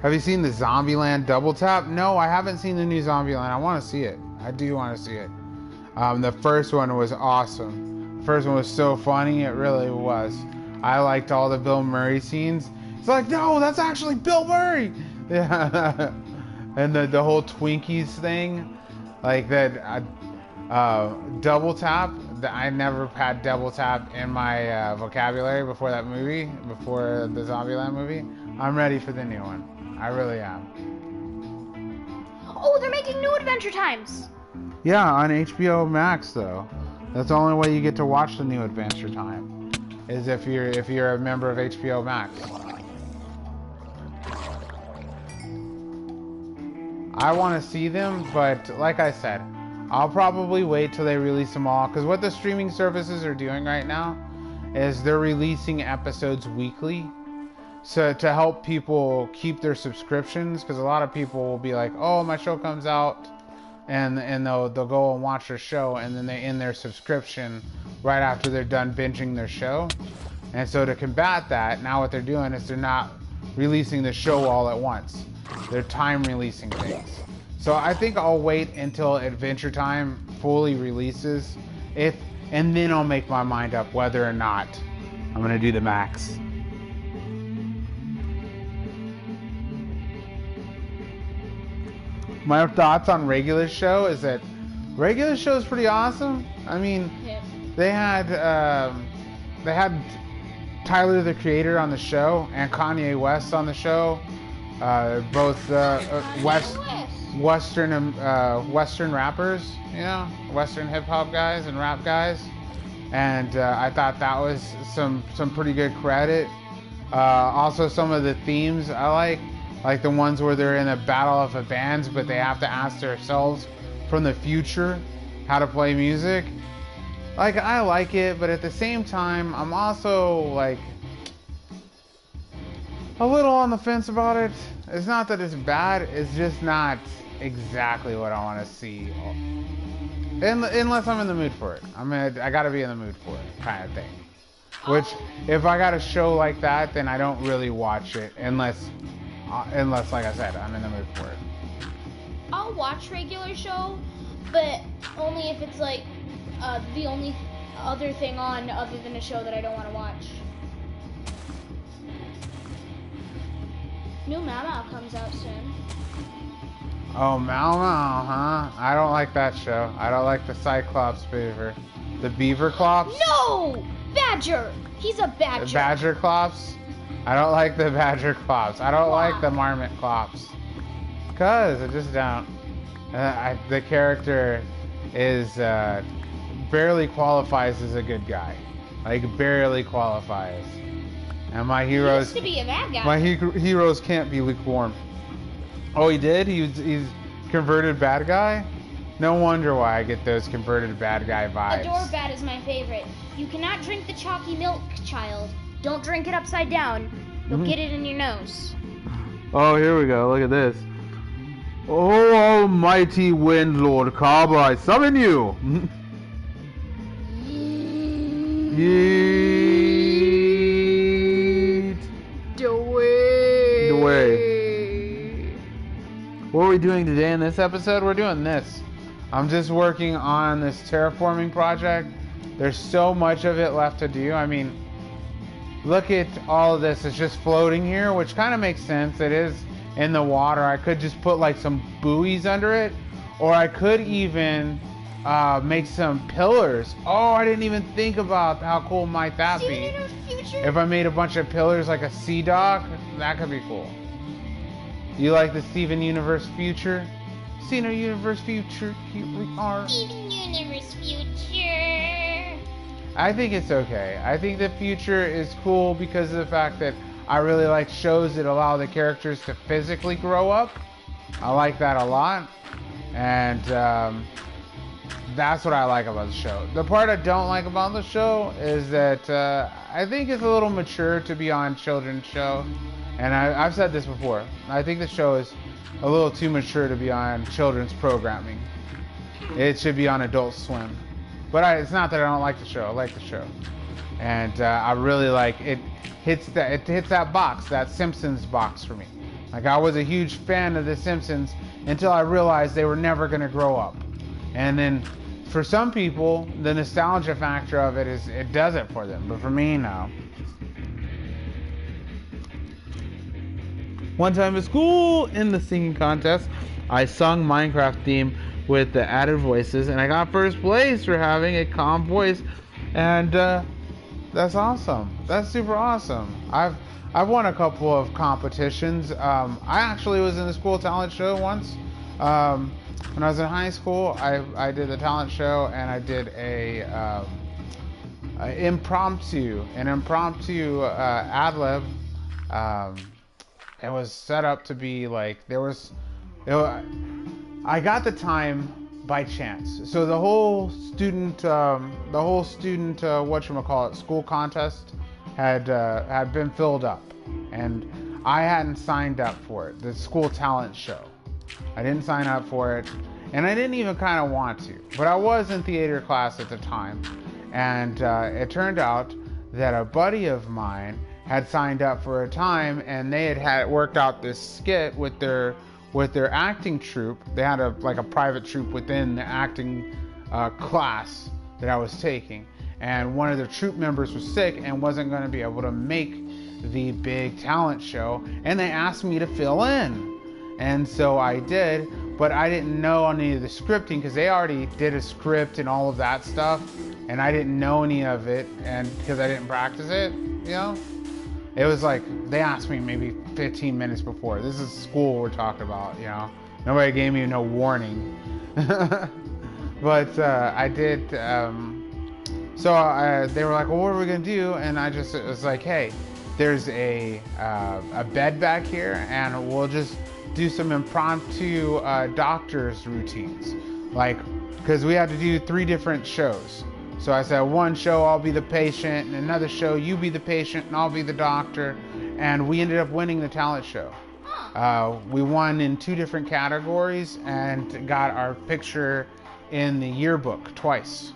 Speaker 2: Have you seen the Zombieland Double Tap? No, I haven't seen the new Zombieland. I want to see it. I do want to see it. The first one was awesome. The first one was so funny. It really was. I liked all the Bill Murray scenes. It's like, no, that's actually Bill Murray. Yeah. And the whole Twinkies thing, like that. Double tap. I never had double tap in my vocabulary before that movie, before the Zombieland movie. I'm ready for the new one. I really am.
Speaker 3: Oh, they're making new Adventure Times.
Speaker 2: Yeah, on HBO Max though. That's the only way you get to watch the new Adventure Time, is if you're a member of HBO Max. I want to see them, but like I said, I'll probably wait till they release them all, because what the streaming services are doing right now is they're releasing episodes weekly, so to help people keep their subscriptions, because a lot of people will be like, oh, my show comes out, and they'll go and watch their show, and then they end their subscription right after they're done binging their show. And so to combat that, now what they're doing is they're not releasing the show all at once. They're time releasing things. So I think I'll wait until Adventure Time fully releases, and then I'll make my mind up whether or not I'm gonna do the Max. My thoughts on regular show is that regular show is pretty awesome. I mean,
Speaker 3: Yeah.
Speaker 2: they had Tyler the Creator on the show and Kanye West on the show, both Western rappers, you know, Western hip hop guys and rap guys, and I thought that was some pretty good credit. Also, some of the themes I like the ones where they're in a battle of the bands, but they have to ask themselves from the future how to play music. Like, I like it, but at the same time, I'm also like a little on the fence about it. It's not that it's bad, it's just not exactly what I want to see. Unless I'm in the mood for it. I gotta be in the mood for it, kind of thing. Which, if I got a show like that, then I don't really watch it unless, like I said, I'm in the mood for it.
Speaker 3: I'll watch regular show, but only if it's like the only other thing on other than a show that I don't want to watch. New Mama comes out soon.
Speaker 2: Oh, Mau Mau, huh? I don't like that show. I don't like the Cyclops beaver. The Beaver Clops?
Speaker 3: No! Badger! He's a badger.
Speaker 2: The Badger Clops? I don't like the Badger Clops. I don't like the Marmot Clops. Because I just don't. The character is barely qualifies as a good guy. Like, barely qualifies. And my
Speaker 3: He
Speaker 2: heroes,
Speaker 3: used to be a bad guy.
Speaker 2: my heroes can't be lukewarm. Oh, he did? He's converted bad guy? No wonder why I get those converted bad guy vibes.
Speaker 3: Adore Bad is my favorite. You cannot drink the chalky milk, child. Don't drink it upside down. You'll get it in your nose.
Speaker 2: Oh, here we go. Look at this. Oh, almighty wind lord Kaba, I summon you. Yeet. Away. What are we doing today in this episode? We're doing this. I'm just working on this terraforming project. There's so much of it left to do. I mean, look at all of this. It's just floating here, which kind of makes sense. It is in the water. I could just put like some buoys under it, or I could even make some pillars. Oh, I didn't even think about how cool might that be. If I made a bunch of pillars like a sea dock, that could be cool. You like the Steven Universe future? Steven Universe future, here we are.
Speaker 3: Steven Universe future.
Speaker 2: I think it's okay. I think the future is cool because of the fact that I really like shows that allow the characters to physically grow up. I like that a lot. And that's what I like about the show. The part I don't like about the show is that I think it's a little mature to be on children's show. And I've said this before. I think the show is a little too mature to be on children's programming. It should be on Adult Swim. But it's not that I don't like the show. I like the show. And I really like it. Hits that box, that Simpsons box for me. Like, I was a huge fan of The Simpsons until I realized they were never going to grow up. And then for some people, the nostalgia factor of it does it for them. But for me, no. One time at school in the singing contest, I sung Minecraft theme with the added voices, and I got first place for having a calm voice. And that's awesome. That's super awesome. I've won a couple of competitions. I actually was in the school talent show once. When I was in high school, I did the talent show, and I did an impromptu ad lib. It was set up to be like I got the time by chance. So the whole student school contest had been filled up, and I hadn't signed up for it. The school talent show. I didn't sign up for it, and I didn't even kind of want to. But I was in theater class at the time, and it turned out that a buddy of mine had signed up for a time, and they had worked out this skit with their acting troupe. They had a private troupe within the acting class that I was taking, and one of their troupe members was sick and wasn't going to be able to make the big talent show, and they asked me to fill in, and so I did. But I didn't know any of the scripting because they already did a script and all of that stuff, and I didn't know any of it, and because I didn't practice it, you know. It was like, they asked me maybe 15 minutes before. This is school we're talking about, you know. Nobody gave me no warning. But I did, so they were like, well, what are we going to do? And it was like, hey, there's a bed back here, and we'll just do some impromptu doctor's routines. Like, because we had to do 3 different shows. So I said, one show I'll be the patient, and another show you be the patient and I'll be the doctor. And we ended up winning the talent show. We won in 2 different categories and got our picture in the yearbook twice.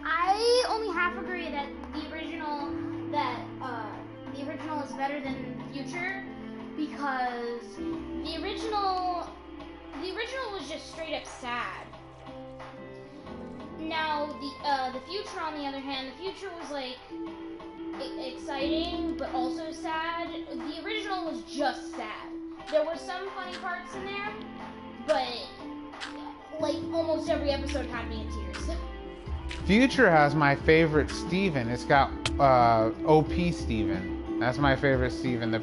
Speaker 3: I only half agree that the original is better than Future, because the original was just straight up sad. Now the Future, on the other hand, the Future was like exciting but also sad. The original was just sad. There were some funny parts in there, but like almost every episode had me in tears.
Speaker 2: Future has my favorite Steven. It's got OP Steven. That's my favorite Steven. The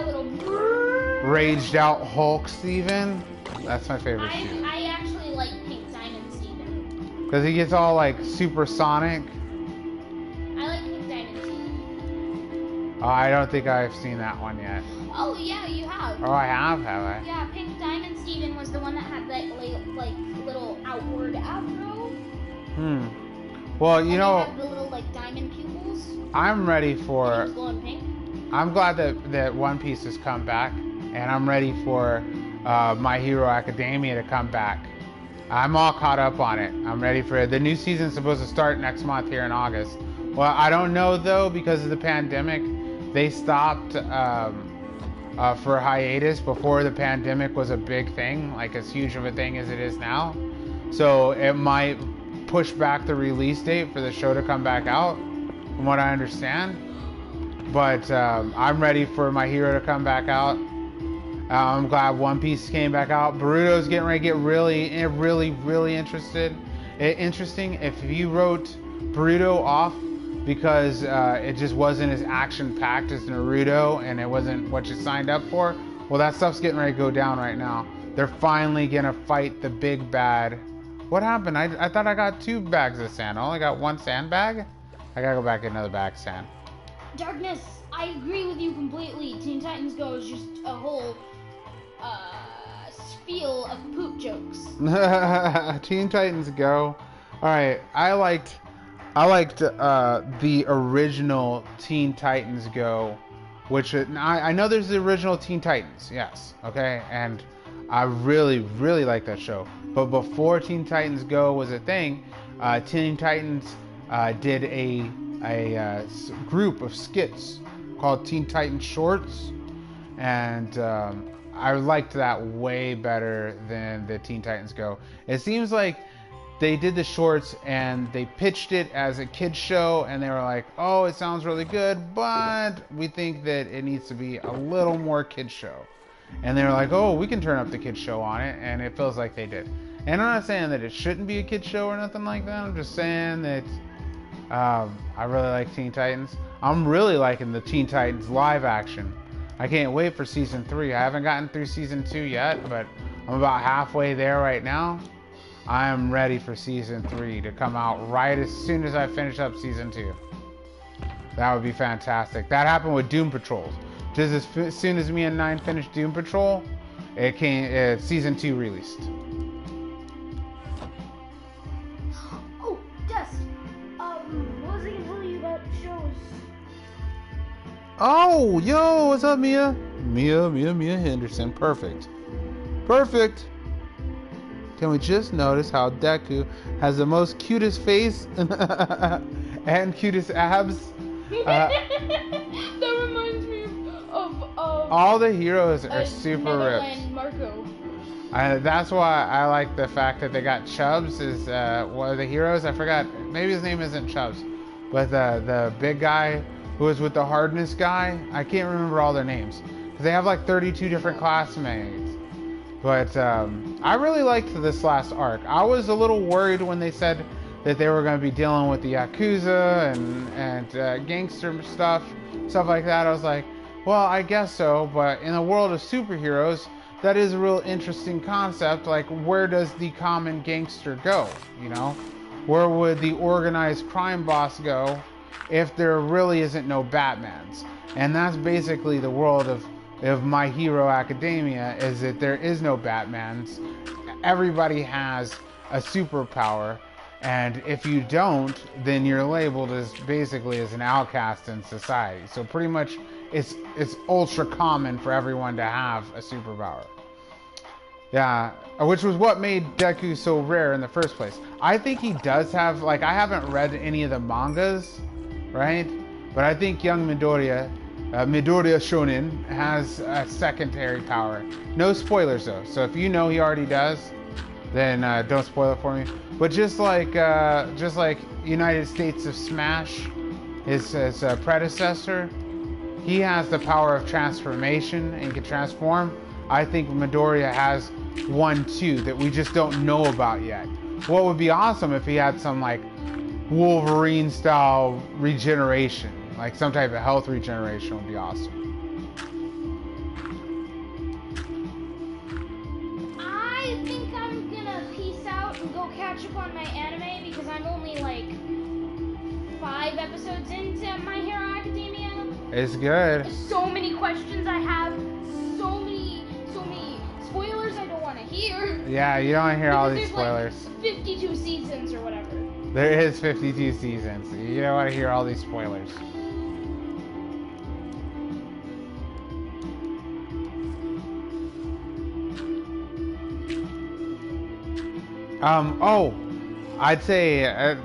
Speaker 3: little
Speaker 2: raged out Hulk Steven. That's my favorite Steven.
Speaker 3: I actually like Pink Diamond Steven.
Speaker 2: Because he gets all like supersonic. Oh, I don't think I've seen that one yet.
Speaker 3: Oh yeah, you have.
Speaker 2: Oh, I have I?
Speaker 3: Yeah, Pink Diamond Steven was the one that had that like little outward afro.
Speaker 2: Well, you know,
Speaker 3: had the little like diamond pupils.
Speaker 2: I'm ready for.
Speaker 3: And he was glowing pink.
Speaker 2: I'm glad that One Piece has come back, and I'm ready for My Hero Academia to come back. I'm all caught up on it. I'm ready for it. The new season's supposed to start next month here in August. Well, I don't know though, because of the pandemic. They stopped for hiatus before the pandemic was a big thing, like as huge of a thing as it is now. So it might push back the release date for the show to come back out, from what I understand. But I'm ready for My Hero to come back out. I'm glad One Piece came back out. Boruto's getting ready to get really interesting. If you wrote Boruto off because it just wasn't as action-packed as Naruto and it wasn't what you signed up for, well, that stuff's getting ready to go down right now. They're finally gonna fight the big bad. What happened? I thought I got 2 bags of sand. I only got 1 sandbag? I gotta go back get another bag of sand.
Speaker 3: Darkness, I agree with you completely. Teen Titans Go is just a whole spiel of poop jokes.
Speaker 2: Teen Titans Go. Alright, I liked the original Teen Titans Go, which I know there's the original Teen Titans, yes, okay, and I really like that show. But before Teen Titans Go was a thing, Teen Titans did a group of skits called Teen Titans Shorts, and I liked that way better than the Teen Titans Go. It seems like they did the shorts and they pitched it as a kid's show, and they were like, oh, it sounds really good, but we think that it needs to be a little more kid's show. And they were like, oh, we can turn up the kid's show on it, and it feels like they did. And I'm not saying that it shouldn't be a kid's show or nothing like that. I'm just saying that I really like Teen Titans. I'm really liking the Teen Titans live action. I can't wait for season 3. I haven't gotten through season 2 yet, but I'm about halfway there right now. I am ready for season 3 to come out right as soon as I finish up season 2. That would be fantastic. That happened with Doom Patrol. Just as soon as me and 9 finished Doom Patrol, season 2 released.
Speaker 3: Oh, Dust. What was I gonna tell you about shows?
Speaker 2: Oh, yo, what's up, Mia? Mia Henderson. Perfect. Can we just notice how Deku has the most cutest face and cutest abs?
Speaker 3: That reminds me of
Speaker 2: all the heroes are super ripped.
Speaker 3: and Marco.
Speaker 2: That's why I like the fact that they got Chubbs as one of the heroes. I forgot, maybe his name isn't Chubbs, but the big guy who was with the hardness guy. I can't remember all their names because they have like 32 different classmates. But I really liked this last arc. I was a little worried when they said that they were going to be dealing with the Yakuza and gangster stuff like that. I was like, well, I guess so. But in the world of superheroes, that is a real interesting concept. Like, where does the common gangster go? You know, where would the organized crime boss go if there really isn't no Batmans? And that's basically the world of My Hero Academia, is that there is no Batmans. Everybody has a superpower, and if you don't, then you're labeled as basically as an outcast in society. So pretty much it's ultra common for everyone to have a superpower. Yeah, which was what made Deku so rare in the first place. I think he does have, like, I haven't read any of the mangas, right? But I think young Midoriya Shonen has a secondary power. No spoilers though, so if you know he already does, then don't spoil it for me. But just like United States of Smash, his predecessor, he has the power of transformation and can transform. I think Midoriya has one too that we just don't know about yet. What would be awesome if he had some like Wolverine style regeneration. Like some type of health regeneration would be awesome.
Speaker 3: I think I'm gonna peace out and go catch up on my anime because I'm only like 5 episodes into My Hero Academia.
Speaker 2: It's good.
Speaker 3: So many questions I have. So many spoilers I don't want to hear.
Speaker 2: Yeah, you don't want to hear all these spoilers.
Speaker 3: Like 52 seasons or whatever.
Speaker 2: There is 52 seasons. You don't want to hear all these spoilers. I'd say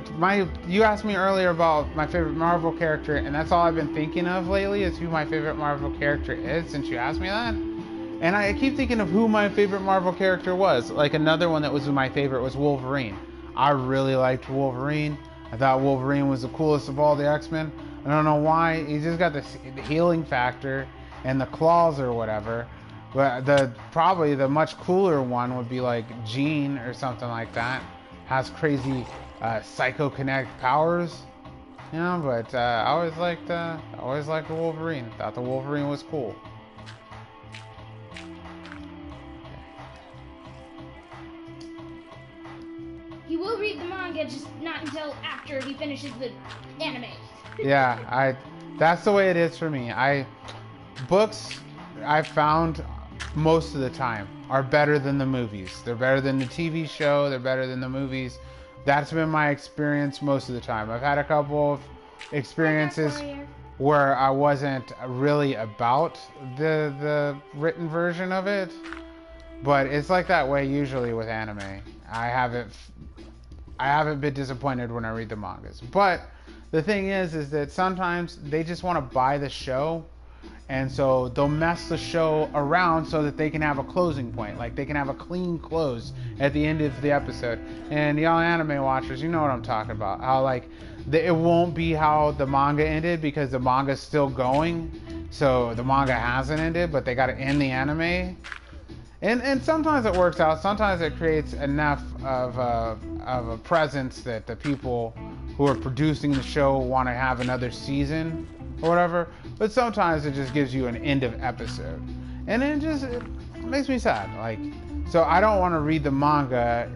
Speaker 2: you asked me earlier about my favorite Marvel character, and that's all I've been thinking of lately is who my favorite Marvel character is since you asked me that. And I keep thinking of who my favorite Marvel character was. Like another one that was my favorite was Wolverine. I really liked Wolverine. I thought Wolverine was the coolest of all the X-Men. I don't know why. He just got the healing factor and the claws or whatever. But probably the much cooler one would be like Jean or something like that. Has crazy psychokinetic powers, you know. But I always liked the Wolverine. Thought the Wolverine was cool.
Speaker 3: He will read the manga, just not until after he finishes the anime.
Speaker 2: Yeah, that's the way it is for me. Books I've found most of the time are better than the movies. They're better than the TV show. They're better than the movies. That's been my experience most of the time. I've had a couple of experiences where I wasn't really about the written version of it, but it's like that way usually with anime. I haven't been disappointed when I read the mangas. But the thing is that sometimes they just want to buy the show. And so they'll mess the show around so that they can have a closing point. Like they can have a clean close at the end of the episode. And y'all anime watchers, you know what I'm talking about. How like it won't be how the manga ended because the manga's still going. So the manga hasn't ended, but they got to end the anime. And sometimes it works out. Sometimes it creates enough of a presence that the people who are producing the show want to have another season or whatever. But sometimes it just gives you an end of episode. And it makes me sad. Like, so I don't want to read the manga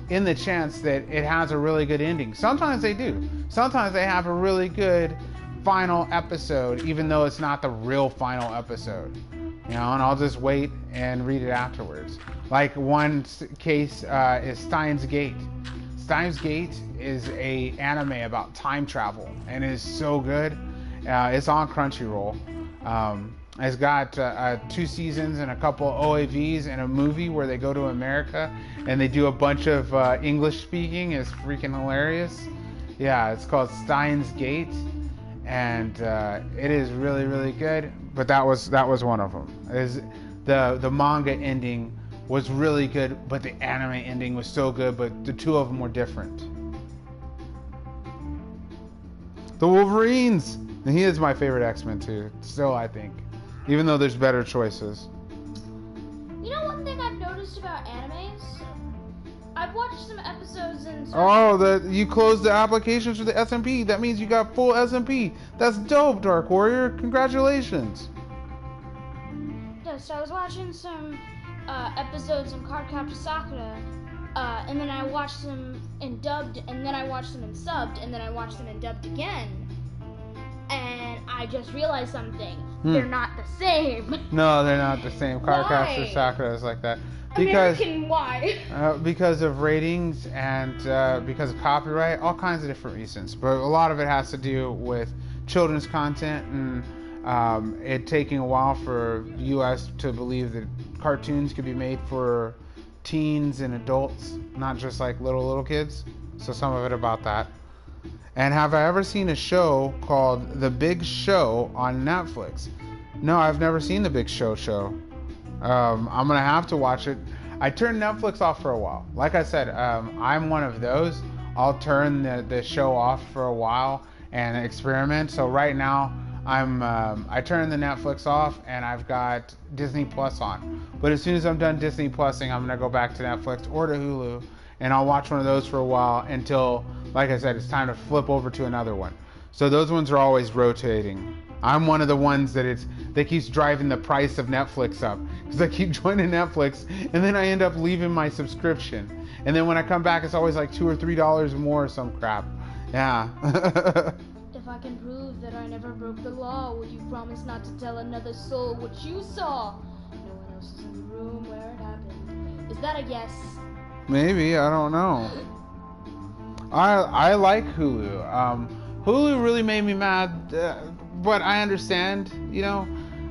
Speaker 2: in the chance that it has a really good ending. Sometimes they do. Sometimes they have a really good final episode, even though it's not the real final episode. You know, and I'll just wait and read it afterwards. Like one case is Steins Gate. Steins Gate is a anime about time travel and it is so good. It's on Crunchyroll. It's got 2 seasons and a couple of OAVs and a movie where they go to America and they do a bunch of English speaking. It's freaking hilarious. Yeah, it's called Steins Gate, and it is really, really good. But that was one of them. The manga ending was really good, but the anime ending was so good. But the two of them were different. The Wolverines. And he is my favorite X-Men too. Still, I think, even though there's better choices.
Speaker 3: You know, one thing I've noticed about animes. I've watched some episodes and.
Speaker 2: You closed the applications for the SMP. That means you got full SMP. That's dope, Dark Warrior. Congratulations.
Speaker 3: Yeah, so I was watching some episodes of Cardcaptor Sakura, and then I watched them in dubbed, and then I watched them in subbed, and then I watched them in dubbed again. And I just realized something. They're not the same.
Speaker 2: No, they're not the same. Cardcaptor Sakura is like that.
Speaker 3: American, why?
Speaker 2: Because of ratings and because of copyright, all kinds of different reasons. But a lot of it has to do with children's content and it taking a while for U.S. to believe that cartoons could be made for teens and adults, not just like little kids. So some of it about that. And have I ever seen a show called The Big Show on Netflix? No, I've never seen The Big Show. I'm going to have to watch it. I turned Netflix off for a while. Like I said, I'm one of those. I'll turn the show off for a while and experiment. So right now, I turned the Netflix off and I've got Disney Plus on. But as soon as I'm done Disney Plusing, I'm going to go back to Netflix or to Hulu. And I'll watch one of those for a while until, like I said, it's time to flip over to another one. So those ones are always rotating. I'm one of the ones that keeps driving the price of Netflix up. Because I keep joining Netflix, and then I end up leaving my subscription. And then when I come back, it's always like $2 or $3 more or some crap. Yeah.
Speaker 3: If I I can prove that I never broke the law, will you promise not to tell another soul what you saw? No one else is in the room where it happened. Is that a yes?
Speaker 2: Maybe, I don't know. I like Hulu. Hulu really made me mad, but I understand, you know,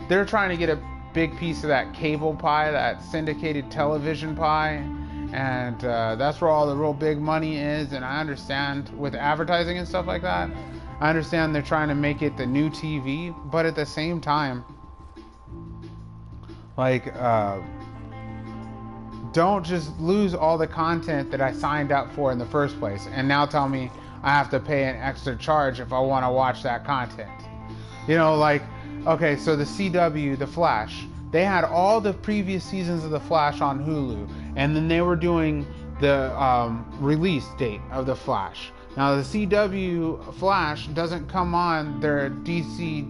Speaker 2: they're trying to get a big piece of that cable pie, that syndicated television pie, and that's where all the real big money is, and I understand with advertising and stuff like that. I understand they're trying to make it the new TV, but at the same time, like, don't just lose all the content that I signed up for in the first place and now tell me I have to pay an extra charge if I want to watch that content. You know, like, okay, so the CW, The Flash, they had all the previous seasons of The Flash on Hulu, and then they were doing the release date of The Flash. Now, the CW Flash doesn't come on their DC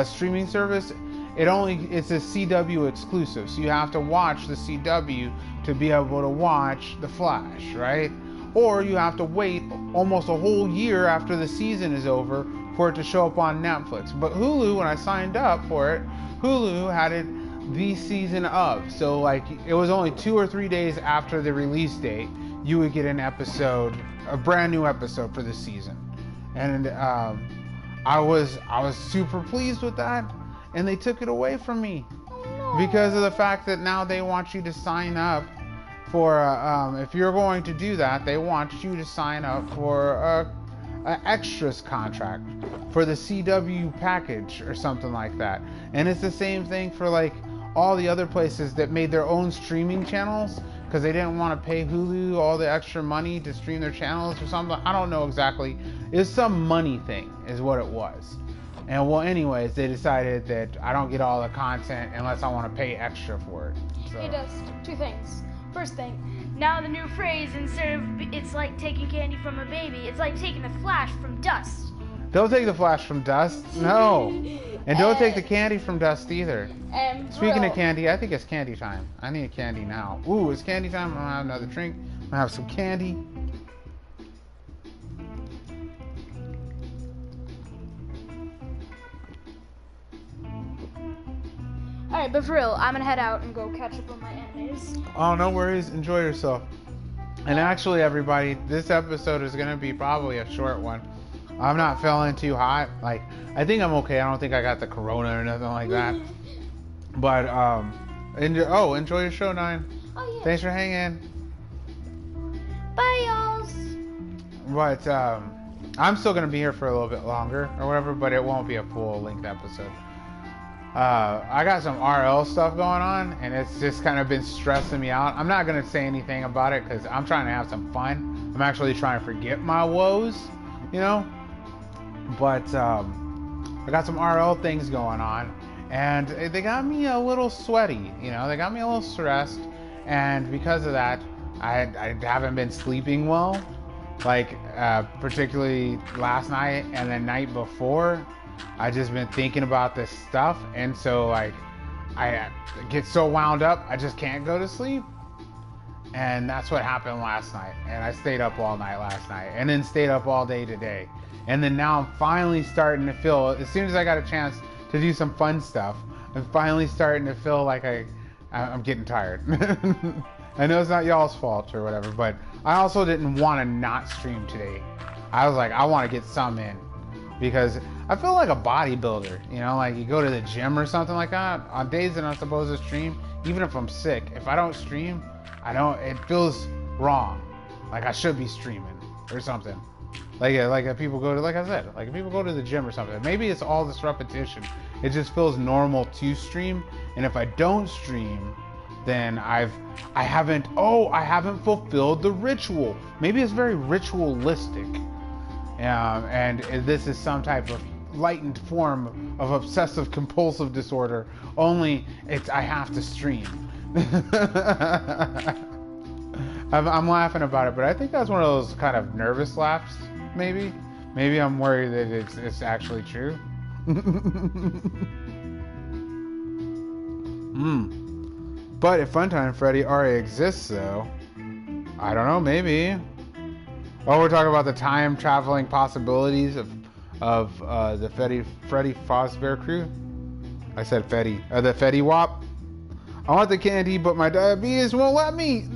Speaker 2: streaming service. It's a CW exclusive, so you have to watch the CW to be able to watch The Flash, right? Or you have to wait almost a whole year after the season is over for it to show up on Netflix. But Hulu, when I signed up for it, Hulu had it the season of. So like it was only 2 or 3 days after the release date, you would get an episode, a brand new episode for the season. And I was super pleased with that. And they took it away from me because of the fact that now they want you to sign up for, if you're going to do that, they want you to sign up for an extras contract for the CW package or something like that. And it's the same thing for like all the other places that made their own streaming channels because they didn't want to pay Hulu all the extra money to stream their channels or something. I don't know exactly. It's some money thing is what it was. And well, anyways, they decided that I don't get all the content unless I want to pay extra for it. So.
Speaker 3: It does two things. First thing, now the new phrase, instead of it's like taking candy from a baby, it's like taking the Flash from dust.
Speaker 2: Don't take the Flash from dust. No. And don't take the candy from dust either. Speaking of candy, I think it's candy time. I need candy now. Ooh, it's candy time. I'm gonna have another drink. I'm gonna have some candy.
Speaker 3: Alright, but for real, I'm gonna head out and go catch up on my animes.
Speaker 2: Oh, no worries. Enjoy yourself. And actually, everybody, this episode is gonna be probably a short one. I'm not feeling too hot. Like, I think I'm okay. I don't think I got the corona or nothing like that. But, enjoy your show, Nine.
Speaker 3: Oh, yeah.
Speaker 2: Thanks for hanging.
Speaker 3: Bye, y'alls.
Speaker 2: But, I'm still gonna be here for a little bit longer or whatever, but it won't be a full-length episode. I got some RL stuff going on, and it's just kind of been stressing me out. I'm not going to say anything about it because I'm trying to have some fun. I'm actually trying to forget my woes, you know? But I got some RL things going on, and they got me a little sweaty, you know? They got me a little stressed, and because of that, I haven't been sleeping well, like particularly last night and the night before. I just been thinking about this stuff, and so like I get so wound up I just can't go to sleep, and that's what happened last night. And I stayed up all night last night, and then stayed up all day today, and then now I'm finally starting to feel, as soon as I got a chance to do some fun stuff, I'm finally starting to feel like I'm getting tired. I know it's not y'all's fault or whatever, but I also didn't want to not stream today. I was like, I want to get some in because I feel like a bodybuilder, you know, like you go to the gym or something like that. On days that I'm supposed to stream, even if I'm sick, if I don't stream, it feels wrong. Like I should be streaming or something. Like people go to, like I said, like people go to the gym or something. Maybe it's all this repetition. It just feels normal to stream. And if I don't stream, then I haven't fulfilled the ritual. Maybe it's very ritualistic. And this is some type of lightened form of obsessive compulsive disorder, only I have to stream. I'm laughing about it, but I think that's one of those kind of nervous laughs, maybe I'm worried that it's actually true. But if Funtime Freddy already exists, though, I don't know, maybe. Oh, we're talking about the time traveling possibilities of the Freddy Fazbear crew. I said Fetty. The Fetty Wap. I want the candy, but my diabetes won't let me.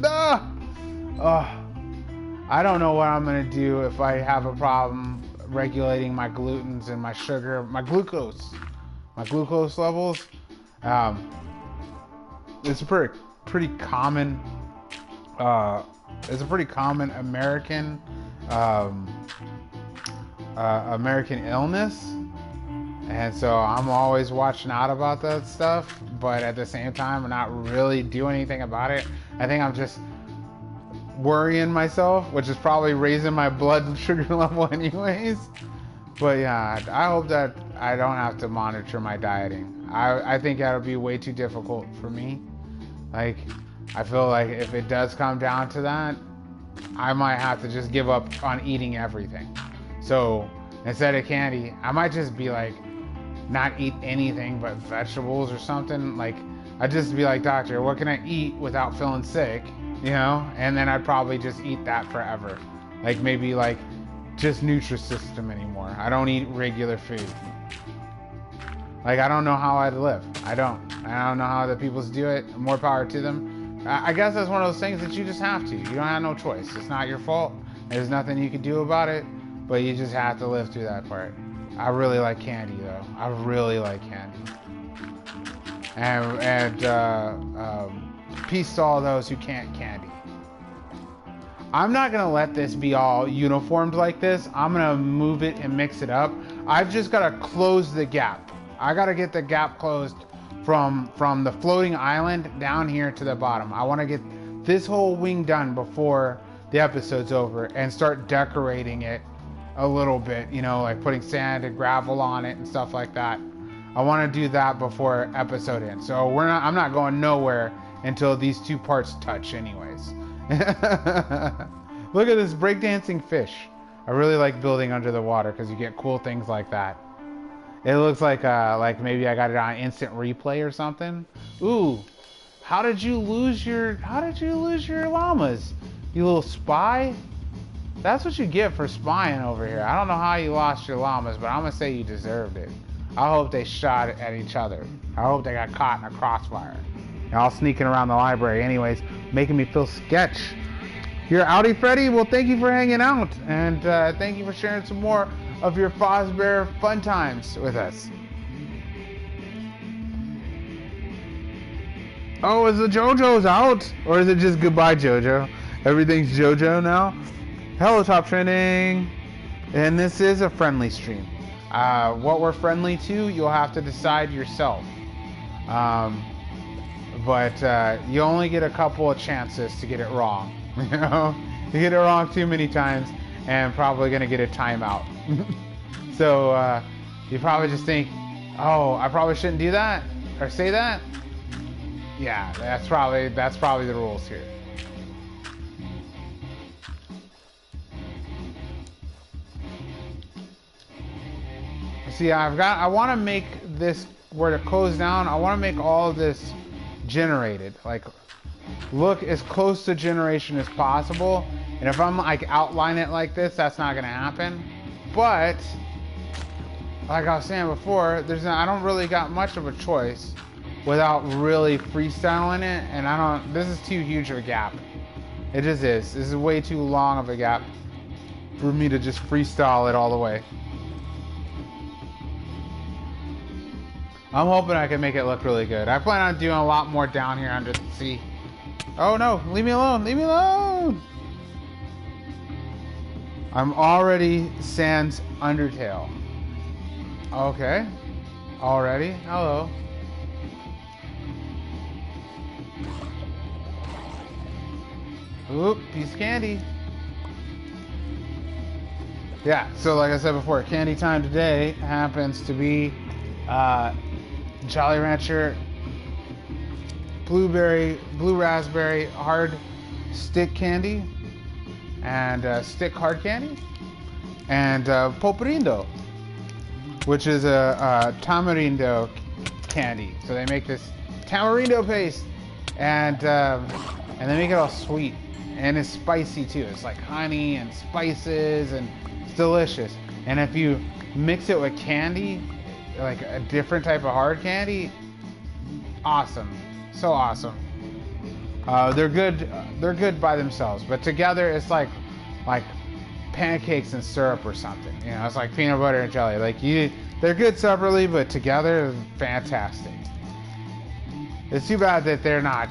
Speaker 2: I don't know what I'm gonna do if I have a problem regulating my glutens and my sugar, my glucose levels. It's a pretty common. It's a pretty common American illness, and so I'm always watching out about that stuff. But at the same time, I'm not really doing anything about it. I think I'm just worrying myself, which is probably raising my blood sugar level anyways. But yeah, I hope that I don't have to monitor my dieting. I think that would be way too difficult for me. Like, I feel like if it does come down to that, I might have to just give up on eating everything. So instead of candy, I might just be like, not eat anything but vegetables or something. Like, I'd just be like, doctor, what can I eat without feeling sick? You know? And then I'd probably just eat that forever. Like, maybe like just Nutrisystem anymore. I don't eat regular food. Like, I don't know how I'd live. I don't know how other people do it. More power to them. I guess that's one of those things that you just have to. You don't have no choice. It's not your fault. There's nothing you can do about it, but you just have to live through that part. I really like candy, though. I really like candy. And peace to all those who can't candy. I'm not going to let this be all uniformed like this. I'm going to move it and mix it up. I've just got to close the gap. I got to get the gap closed from the floating island down here to the bottom. I want to get this whole wing done before the episode's over and start decorating it a little bit, you know, like putting sand and gravel on it and stuff like that. I want to do that before episode ends. So I'm not going nowhere until these two parts touch anyways. Look at this breakdancing fish. I really like building under the water because you get cool things like that. It looks like maybe I got it on instant replay or something. Ooh, how did you lose your llamas? You little spy? That's what you get for spying over here. I don't know how you lost your llamas, but I'm gonna say you deserved it. I hope they shot at each other. I hope they got caught in a crossfire. You're all sneaking around the library anyways, making me feel sketch. You're outie Freddy? Well, thank you for hanging out, and thank you for sharing some more of your Fazbear fun times with us. Oh, is the JoJo's out? Or is it just goodbye, JoJo? Everything's JoJo now? Hello, Top Trending. And this is a friendly stream. What we're friendly to, you'll have to decide yourself. But you only get a couple of chances to get it wrong. You know? You get it wrong too many times, and probably going to get a timeout. So you probably just think, oh, I probably shouldn't do that or say that. Yeah, that's probably the rules here. See, I want to make this where to close down. I want to make all of this generated, like look as close to generation as possible. And if I'm like outline it like this, that's not gonna happen. But like I was saying before, I don't really got much of a choice without really freestyling it, and this is too huge of a gap. It just is. This is way too long of a gap for me to just freestyle it all the way. I'm hoping I can make it look really good. I plan on doing a lot more down here under the sea. Oh no, leave me alone, leave me alone! I'm already sans Undertale. Okay, already, hello. Oop, piece of candy. Yeah, so like I said before, candy time today happens to be Jolly Rancher blue raspberry hard stick candy, and stick hard candy, and poporindo, which is a tamarindo candy. So they make this tamarindo paste, and they make it all sweet, and it's spicy too. It's like honey and spices, and it's delicious. And if you mix it with candy, like a different type of hard candy. Awesome, so awesome. They're good. They're good by themselves, but together it's like pancakes and syrup or something. You know, it's like peanut butter and jelly. Like they're good separately, but together, fantastic. It's too bad that they're not.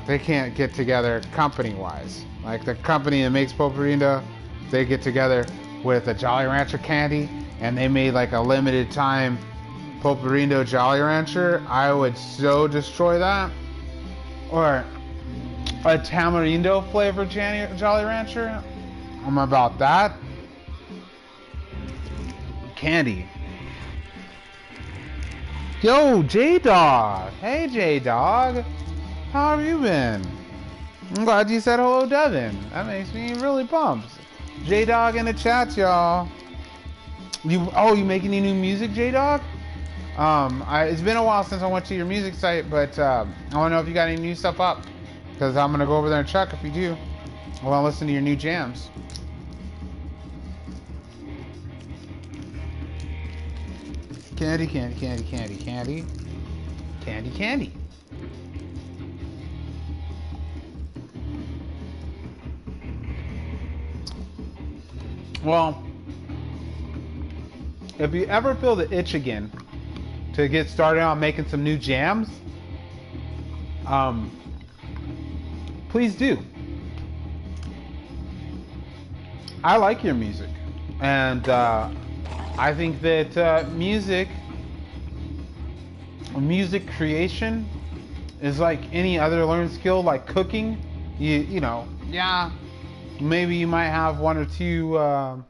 Speaker 2: They can't get together company-wise. Like the company that makes Poporindo, they get together with a Jolly Rancher candy, and they made like a limited time Poporindo Jolly Rancher. I would so destroy that. Or a Tamarindo flavored Jolly Rancher. I'm about that. Candy. Yo, J-Dog. Hey, J-Dog. How have you been? I'm glad you said hello, Devin. That makes me really pumped. J-Dog in the chat, y'all. You making any new music, J-Dog? It's been a while since I went to your music site, but I want to know if you got any new stuff up, because I'm gonna go over there and check if you do. I want to listen to your new jams. Candy, candy, candy, candy, candy, candy, candy. Well, if you ever feel the itch again to get started on making some new jams, please do. I like your music, and I think that music creation is like any other learned skill, like cooking. You know, yeah, maybe you might have one or two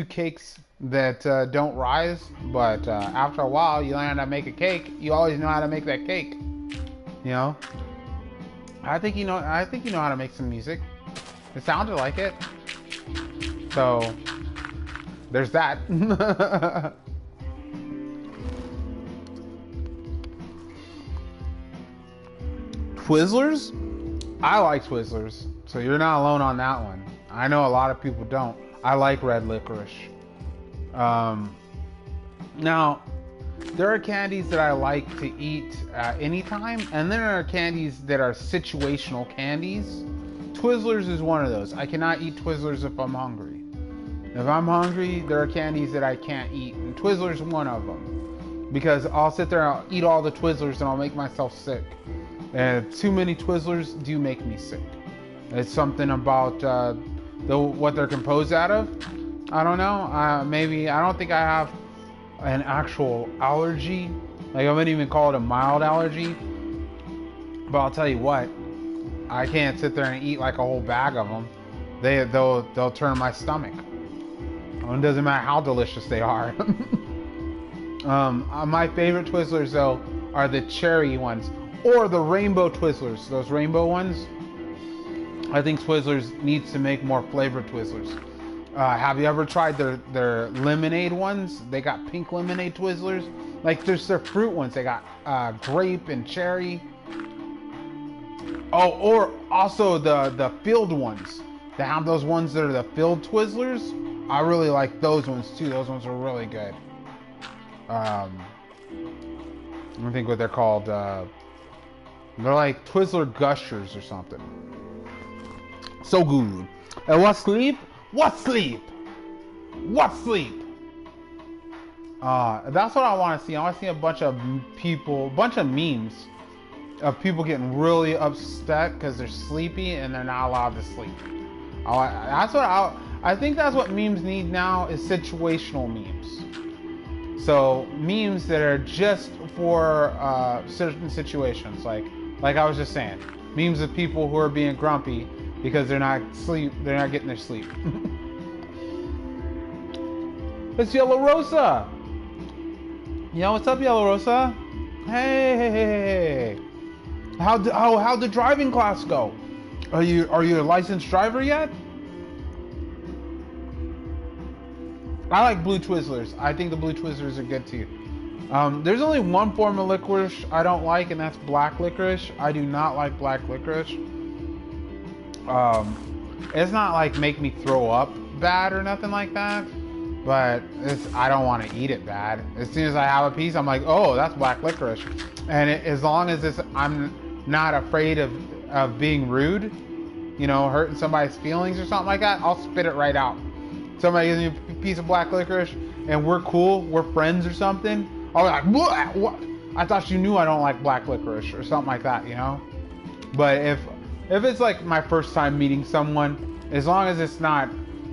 Speaker 2: cakes that don't rise, but after a while you learn how to make a cake. You always know how to make that cake. You know, I think you know how to make some music. It sounded like it. So there's that. Twizzlers? I like Twizzlers, so you're not alone on that one. I know a lot of people don't. I like red licorice. Now, there are candies that I like to eat anytime, and then there are candies that are situational candies. Twizzlers is one of those. I cannot eat Twizzlers if I'm hungry. If I'm hungry, there are candies that I can't eat, and Twizzlers one of them. Because I'll sit there and I'll eat all the Twizzlers and I'll make myself sick. And too many Twizzlers do make me sick. It's something about what they're composed out of. I don't know. Maybe, I don't think I have an actual allergy. Like, I wouldn't even call it a mild allergy. But I'll tell you what, I can't sit there and eat like a whole bag of them. They'll turn my stomach. It doesn't matter how delicious they are. My favorite Twizzlers though are the cherry ones or the rainbow Twizzlers. Those rainbow ones. I think Twizzlers needs to make more flavored Twizzlers. Have you ever tried their lemonade ones? They got pink lemonade Twizzlers. Like there's their fruit ones. They got grape and cherry. Oh, or also the filled ones. They have those ones that are the filled Twizzlers. I really like those ones too. Those ones are really good. I think what they're called. They're like Twizzler Gushers or something. So good. And what sleep? What sleep? What sleep? That's what I want to see. I want to see a bunch of people, bunch of memes of people getting really upset because they're sleepy and they're not allowed to sleep. I think that's what memes need now, is situational memes. So memes that are just for certain situations, like I was just saying, memes of people who are being grumpy because they're not getting their sleep. It's Yellow Rosa. Yo, what's up, Yellow Rosa? Hey. How'd the driving class go? Are you a licensed driver yet? I like blue Twizzlers. I think the blue Twizzlers are good too. There's only one form of licorice I don't like, and that's black licorice. I do not like black licorice. It's not like make me throw up bad or nothing like that. but I don't want to eat it bad. As soon as I have a piece, I'm like, oh, that's black licorice. And as long as I'm not afraid of being rude, you know, hurting somebody's feelings or something like that, I'll spit it right out. Somebody gives me a piece of black licorice and we're cool, we're friends or something, I'll be like, what? I thought you knew I don't like black licorice or something like that, you know? But if it's like my first time meeting someone, as long as it's not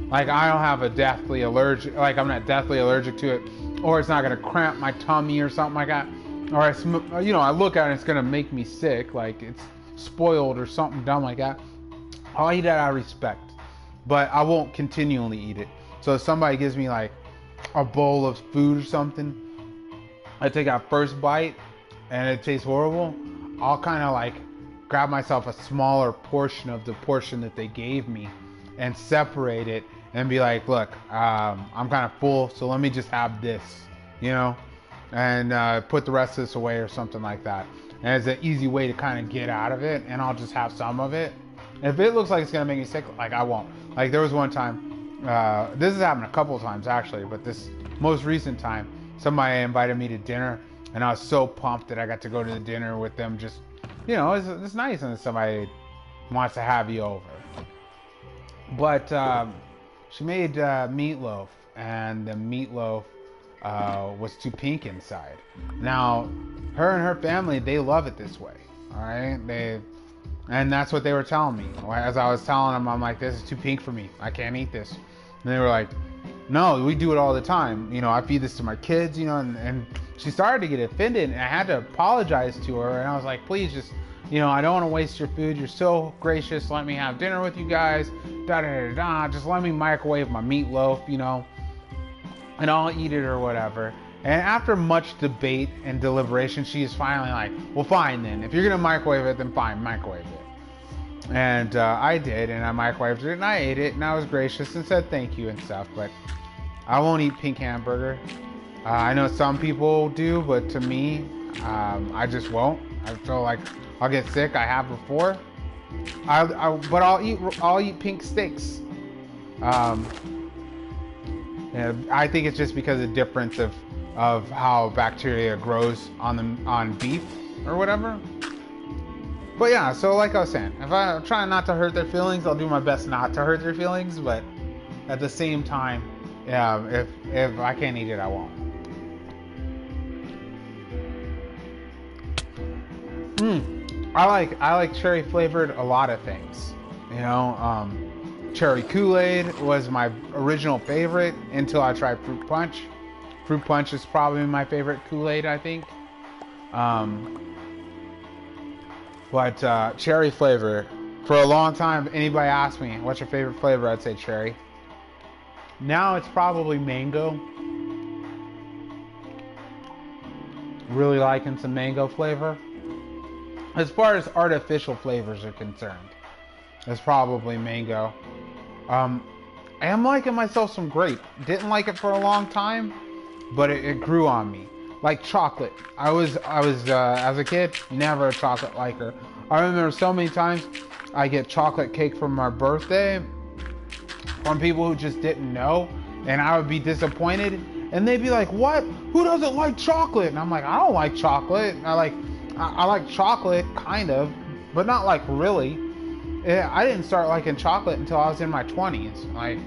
Speaker 2: like I don't have a deathly allergic, like I'm not deathly allergic to it, or it's not gonna cramp my tummy or something like that, or I look at it, it's gonna make me sick, like it's spoiled or something dumb like that, I'll eat it out of respect, but I won't continually eat it. So if somebody gives me like a bowl of food or something, I take that first bite and it tastes horrible, I'll kind of like grab myself a smaller portion of the portion that they gave me and separate it and be like, look, I'm kind of full, so let me just have this, you know, and put the rest of this away or something like that. And it's an easy way to kind of get out of it, and I'll just have some of it. If it looks like it's gonna make me sick, like I won't. Like there was one time, this has happened a couple of times actually, but this most recent time, somebody invited me to dinner, and I was so pumped that I got to go to the dinner with them. Just, you know, it's nice when somebody wants to have you over. But she made meatloaf, and the meatloaf was too pink inside. Now, her and her family, they love it this way, all right? And that's what they were telling me. As I was telling them, I'm like, this is too pink for me. I can't eat this. And they were like, no, we do it all the time. You know, I feed this to my kids, you know, and she started to get offended, and I had to apologize to her, and I was like, please just, you know, I don't want to waste your food. You're so gracious. Let me have dinner with you guys. Just let me microwave my meatloaf, you know, and I'll eat it or whatever. And after much debate and deliberation, she is finally like, well, fine then. If you're going to microwave it, then fine, microwave it. And I did, and I microwaved it, and I ate it, and I was gracious and said thank you and stuff. But I won't eat pink hamburger. I know some people do, but to me, I just won't. I feel like I'll get sick. I have before. But I'll eat pink steaks. Yeah, I think it's just because of the difference of how bacteria grows on beef or whatever. But yeah, so like I was saying, if I'm trying not to hurt their feelings, I'll do my best not to hurt their feelings. But at the same time, yeah, if I can't eat it, I won't. I like cherry flavored a lot of things. You know, cherry Kool-Aid was my original favorite until I tried fruit punch. Fruit punch is probably my favorite Kool-Aid, I think. But cherry flavor, for a long time, anybody asked me, what's your favorite flavor? I'd say cherry. Now it's probably mango. Really liking some mango flavor. As far as artificial flavors are concerned, it's probably mango. I am liking myself some grape. Didn't like it for a long time, but it grew on me. Like chocolate. I was as a kid, never a chocolate liker. I remember so many times I get chocolate cake for my birthday from people who just didn't know, and I would be disappointed, and they'd be like, what? Who doesn't like chocolate? And I'm like, I don't like chocolate. I like chocolate, kind of, but not like really. I didn't start liking chocolate until I was in my 20s. Like,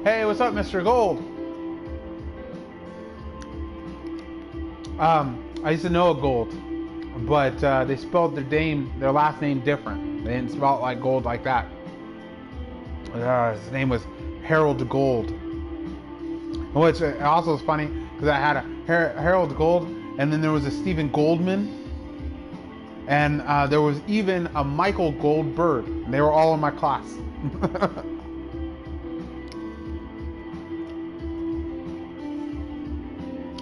Speaker 2: hey, what's up, Mr. Gold? I used to know a Gold, but they spelled their last name different. They didn't spell it like Gold like that. His name was Harold Gold. Which also is funny because I had a Harold Gold, and then there was a Stephen Goldman, and there was even a Michael Goldberg. And they were all in my class.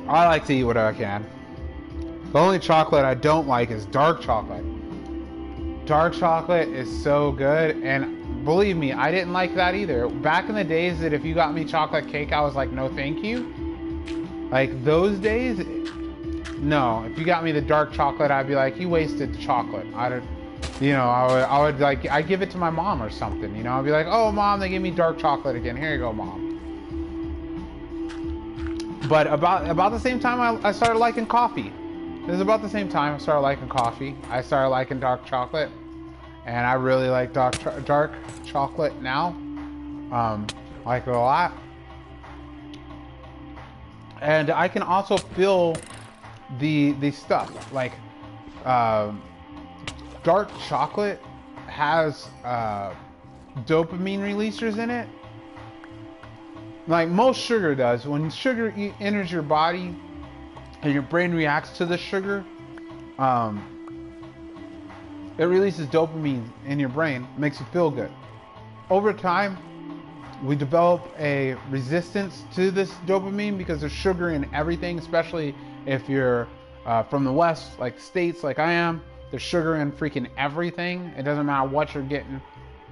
Speaker 2: I like to eat what I can. The only chocolate I don't like is dark chocolate. Dark chocolate is so good, and believe me, I didn't like that either. Back in the days that if you got me chocolate cake, I was like, no thank you. Like those days, no. If you got me the dark chocolate, I'd be like, you wasted the chocolate. You know, I would like, I give it to my mom or something, you know, I'd be like, oh mom, they gave me dark chocolate again, here you go mom. But about the same time I started liking coffee. It was about the same time I started liking coffee. I started liking dark chocolate, and I really like dark chocolate now. Like it a lot. And I can also feel the stuff, like dark chocolate has dopamine releasers in it. Like most sugar does. When sugar enters your body and your brain reacts to the sugar, it releases dopamine in your brain, makes you feel good. Over time, we develop a resistance to this dopamine because there's sugar in everything, especially if you're from the West, like states like I am. There's sugar in freaking everything. It doesn't matter what you're getting.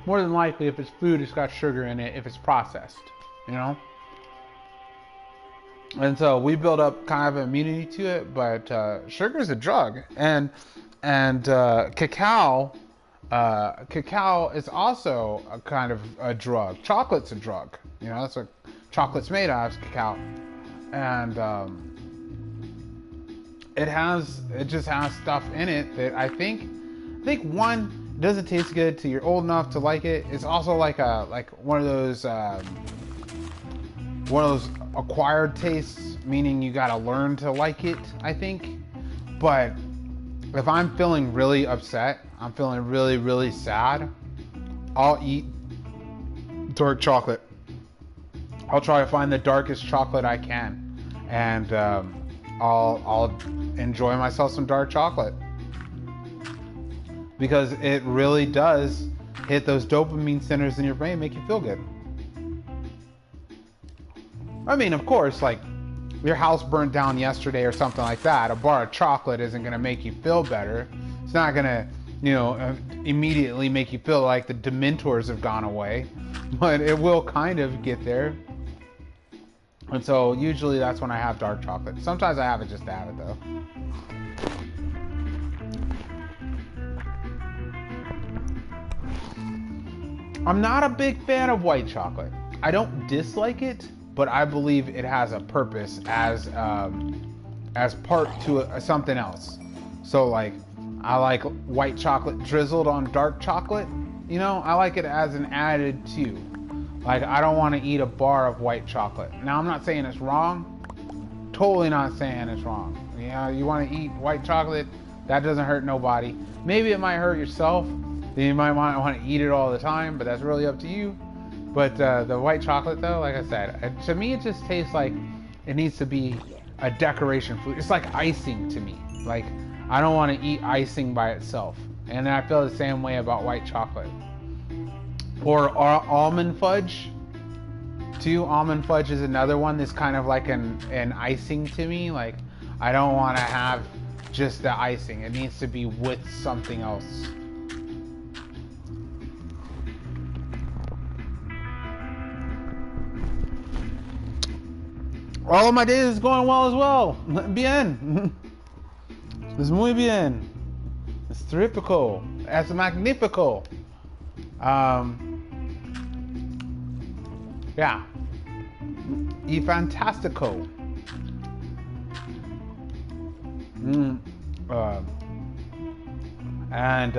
Speaker 2: More than likely, if it's food, it's got sugar in it if it's processed, you know? And so we build up kind of immunity to it, but sugar is a drug. And cacao is also a kind of a drug. Chocolate's a drug. You know, that's what chocolate's made out of, is cacao. And it just has stuff in it that I think one, doesn't taste good till you're old enough to like it. It's also like one of those acquired tastes, meaning you gotta learn to like it, I think. But if I'm feeling really upset, I'm feeling really, really sad, I'll eat dark chocolate. I'll try to find the darkest chocolate I can, and I'll enjoy myself some dark chocolate, because it really does hit those dopamine centers in your brain, make you feel good. I mean, of course, like your house burnt down yesterday or something like that, a bar of chocolate isn't going to make you feel better. It's not going to, immediately make you feel like the Dementors have gone away, but it will kind of get there. And so usually that's when I have dark chocolate. Sometimes I have it just to have it though. I'm not a big fan of white chocolate. I don't dislike it, but I believe it has a purpose as part to something else. So like, I like white chocolate drizzled on dark chocolate. You know, I like it as an added to. Like, I don't want to eat a bar of white chocolate. Now, I'm not saying it's wrong. Totally not saying it's wrong. You know, you want to eat white chocolate, that doesn't hurt nobody. Maybe it might hurt yourself. You might want to eat it all the time, but that's really up to you. But the white chocolate, though, like I said, to me, it just tastes like it needs to be a decoration food. It's like icing to me. Like, I don't want to eat icing by itself. And I feel the same way about white chocolate. Or almond fudge. Too, almond fudge is another one that's kind of like an icing to me. Like, I don't want to have just the icing. It needs to be with something else. All of my days is going well as well. Bien. Es muy bien. Es terrifico. Es magnifico. Yeah. Y fantastico. And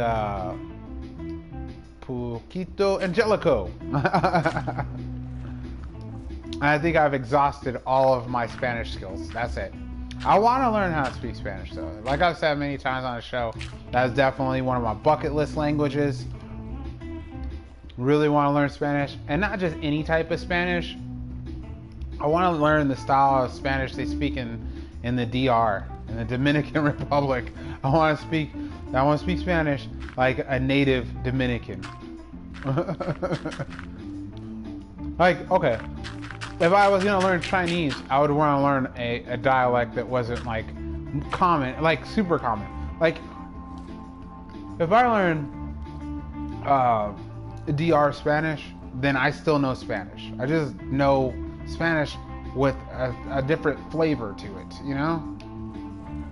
Speaker 2: poquito angelico. I think I've exhausted all of my Spanish skills. That's it. I want to learn how to speak Spanish though. Like I've said many times on the show, that's definitely one of my bucket list languages. Really want to learn Spanish, and not just any type of Spanish. I want to learn the style of Spanish they speak in the DR, in the Dominican Republic. I want to speak Spanish like a native Dominican. Like, okay, if I was gonna learn Chinese, I would want to learn a dialect that wasn't like common, like super common. Like, if I learn DR Spanish, then I still know Spanish. I just know Spanish with a different flavor to it, you know?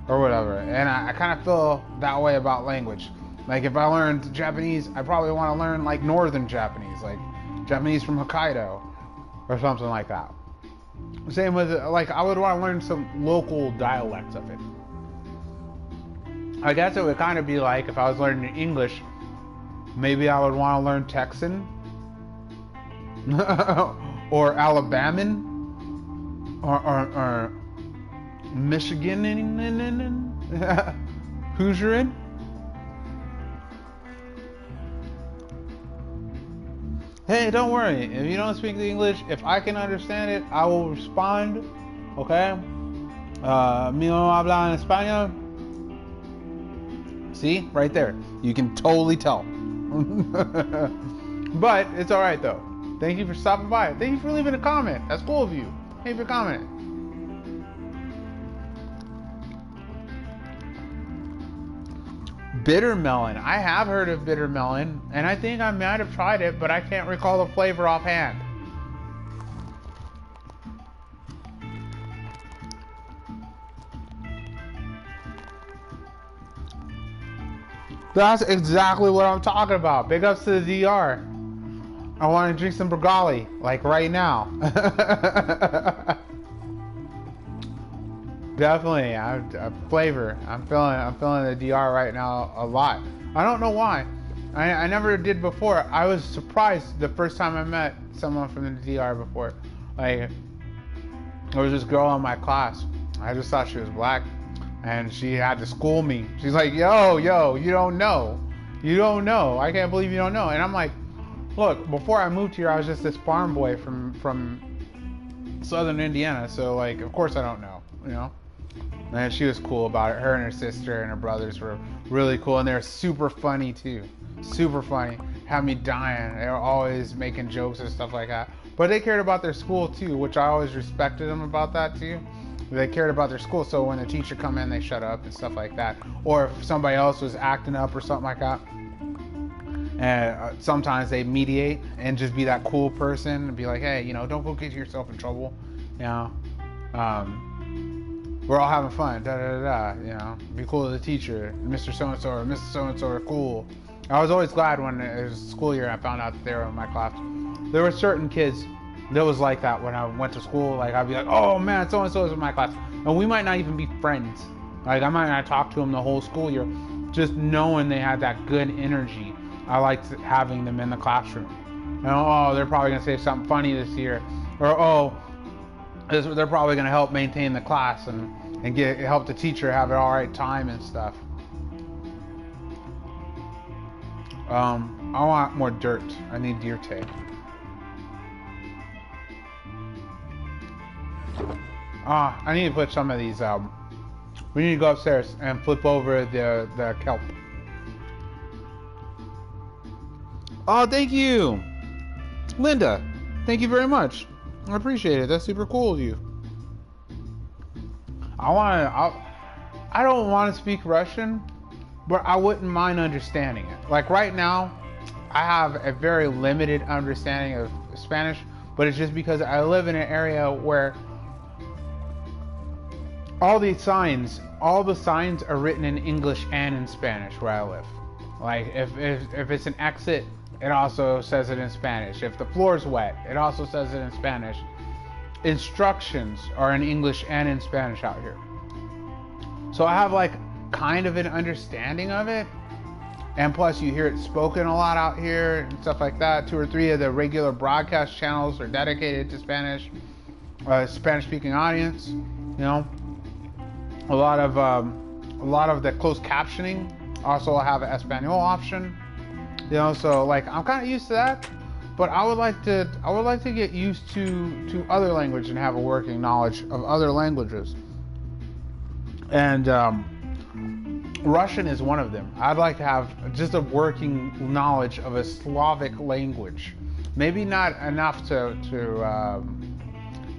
Speaker 2: Or whatever. And I kind of feel that way about language. Like if I learned Japanese, I probably want to learn like Northern Japanese, like Japanese from Hokkaido or something like that. Same with like I would want to learn some local dialects of it. I guess it would kind of be like if I was learning English, maybe I would want to learn Texan or Alabaman or Michigan Hoosierin. Hey, don't worry. If you don't speak the English, if I can understand it, I will respond. Okay? Mi no habla en español. See? Right there. You can totally tell. But it's alright though. Thank you for stopping by. Thank you for leaving a comment. That's cool of you. Thank you for commenting. Bitter melon. I have heard of bitter melon, and I think I might have tried it, but I can't recall the flavor offhand. That's exactly what I'm talking about. Big ups to the DR. I want to drink some Burgali, like right now. Definitely, flavor. I'm feeling the DR right now a lot. I don't know why. I never did before. I was surprised the first time I met someone from the DR before. Like, there was this girl in my class. I just thought she was black, and she had to school me. She's like, yo, you don't know. You don't know. I can't believe you don't know. And I'm like, look, before I moved here, I was just this farm boy from southern Indiana. So, like, of course I don't know, you know? And she was cool about it. Her and her sister and her brothers were really cool. And they were super funny, too. Super funny. Had me dying. They were always making jokes and stuff like that. But they cared about their school, too, which I always respected them about that, too. They cared about their school, so when the teacher come in, they shut up and stuff like that. Or if somebody else was acting up or something like that, and sometimes they mediate and just be that cool person and be like, hey, you know, don't go get yourself in trouble, you know. We're all having fun, you know. Be cool to the teacher, Mr. So-and-so or Mrs. So-and-so are cool. I was always glad when it was school year I found out that they were in my class. There were certain kids that was like that when I went to school. Like, I'd be like, oh man, so-and-so is in my class. And we might not even be friends. Like, I might not talk to them the whole school year. Just knowing they had that good energy. I liked having them in the classroom. You know, oh, they're probably going to say something funny this year. Or, oh, they're probably going to help maintain the class and help the teacher have an alright time and stuff. I want more dirt. I need deer tape. I need to put some of these out. We need to go upstairs and flip over the kelp. Oh, thank you, Linda. Thank you very much. I appreciate it. That's super cool of you. I don't want to speak Russian, but I wouldn't mind understanding it. Like right now, I have a very limited understanding of Spanish, but it's just because I live in an area where all the signs are written in English and in Spanish where I live. Like if it's an exit, it also says it in Spanish. If the floor's wet, it also says it in Spanish. Instructions are in English and in Spanish out here. So I have like kind of an understanding of it. And plus you hear it spoken a lot out here and stuff like that. 2 or 3 of the regular broadcast channels are dedicated to Spanish, Spanish speaking audience, you know. A lot of the closed captioning also have an Espanol option, you know. So like I'm kind of used to that, but I would like to get used to other language and have a working knowledge of other languages. And Russian is one of them. I'd like to have just a working knowledge of a Slavic language. Maybe not enough to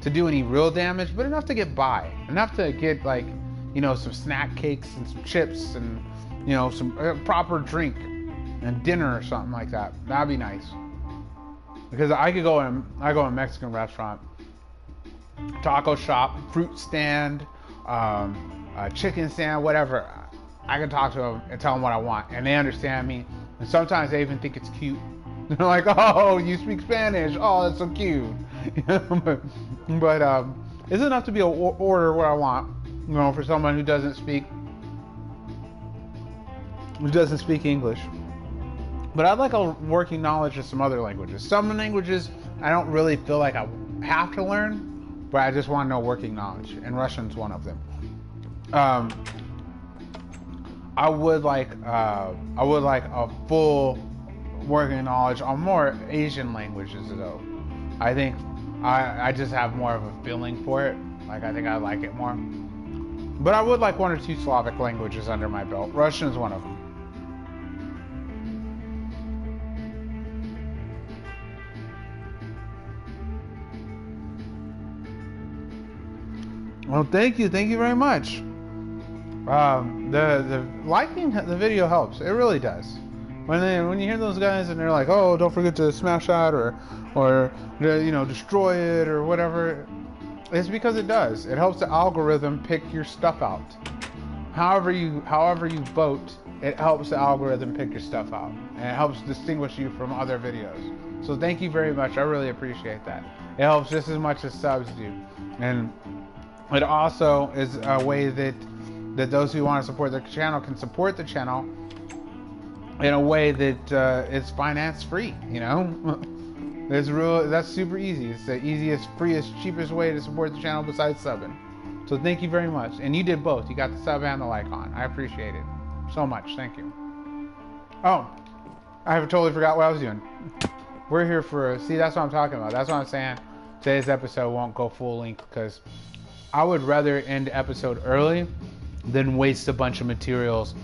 Speaker 2: do any real damage, but enough to get by, enough to get like, you know, some snack cakes and some chips and, you know, some proper drink and dinner or something like that. That'd be nice. Because I go in a Mexican restaurant, taco shop, fruit stand, chicken stand, whatever. I can talk to them and tell them what I want, and they understand me. And sometimes they even think it's cute. They're like, "Oh, you speak Spanish? Oh, that's so cute." but it's enough to be able to order what I want, you know, for someone who doesn't speak English. But I'd like a working knowledge of some other languages. Some languages I don't really feel like I have to learn, but I just want to know working knowledge, and Russian's one of them. I would like a full working knowledge on more Asian languages though. I think I just have more of a feeling for it. Like I think I like it more. But I would like 1 or 2 Slavic languages under my belt. Russian is one of them. Well, thank you very much. The liking the video helps. It really does. When you hear those guys and they're like, "Oh, don't forget to smash that or you know, destroy it or whatever," it's because it does. It helps the algorithm pick your stuff out. However you vote, it helps the algorithm pick your stuff out, and it helps distinguish you from other videos. So thank you very much. I really appreciate that. It helps just as much as subs do, and it also is a way that those who want to support the channel can support the channel in a way that is finance free. You know, that's super easy. It's the easiest, freest, cheapest way to support the channel besides subbing. So thank you very much. And you did both. You got the sub and the like on. I appreciate it so much. Thank you. Oh, I totally forgot what I was doing. We're here for see. That's what I'm talking about. That's what I'm saying. Today's episode won't go full length because I would rather end the episode early than waste a bunch of materials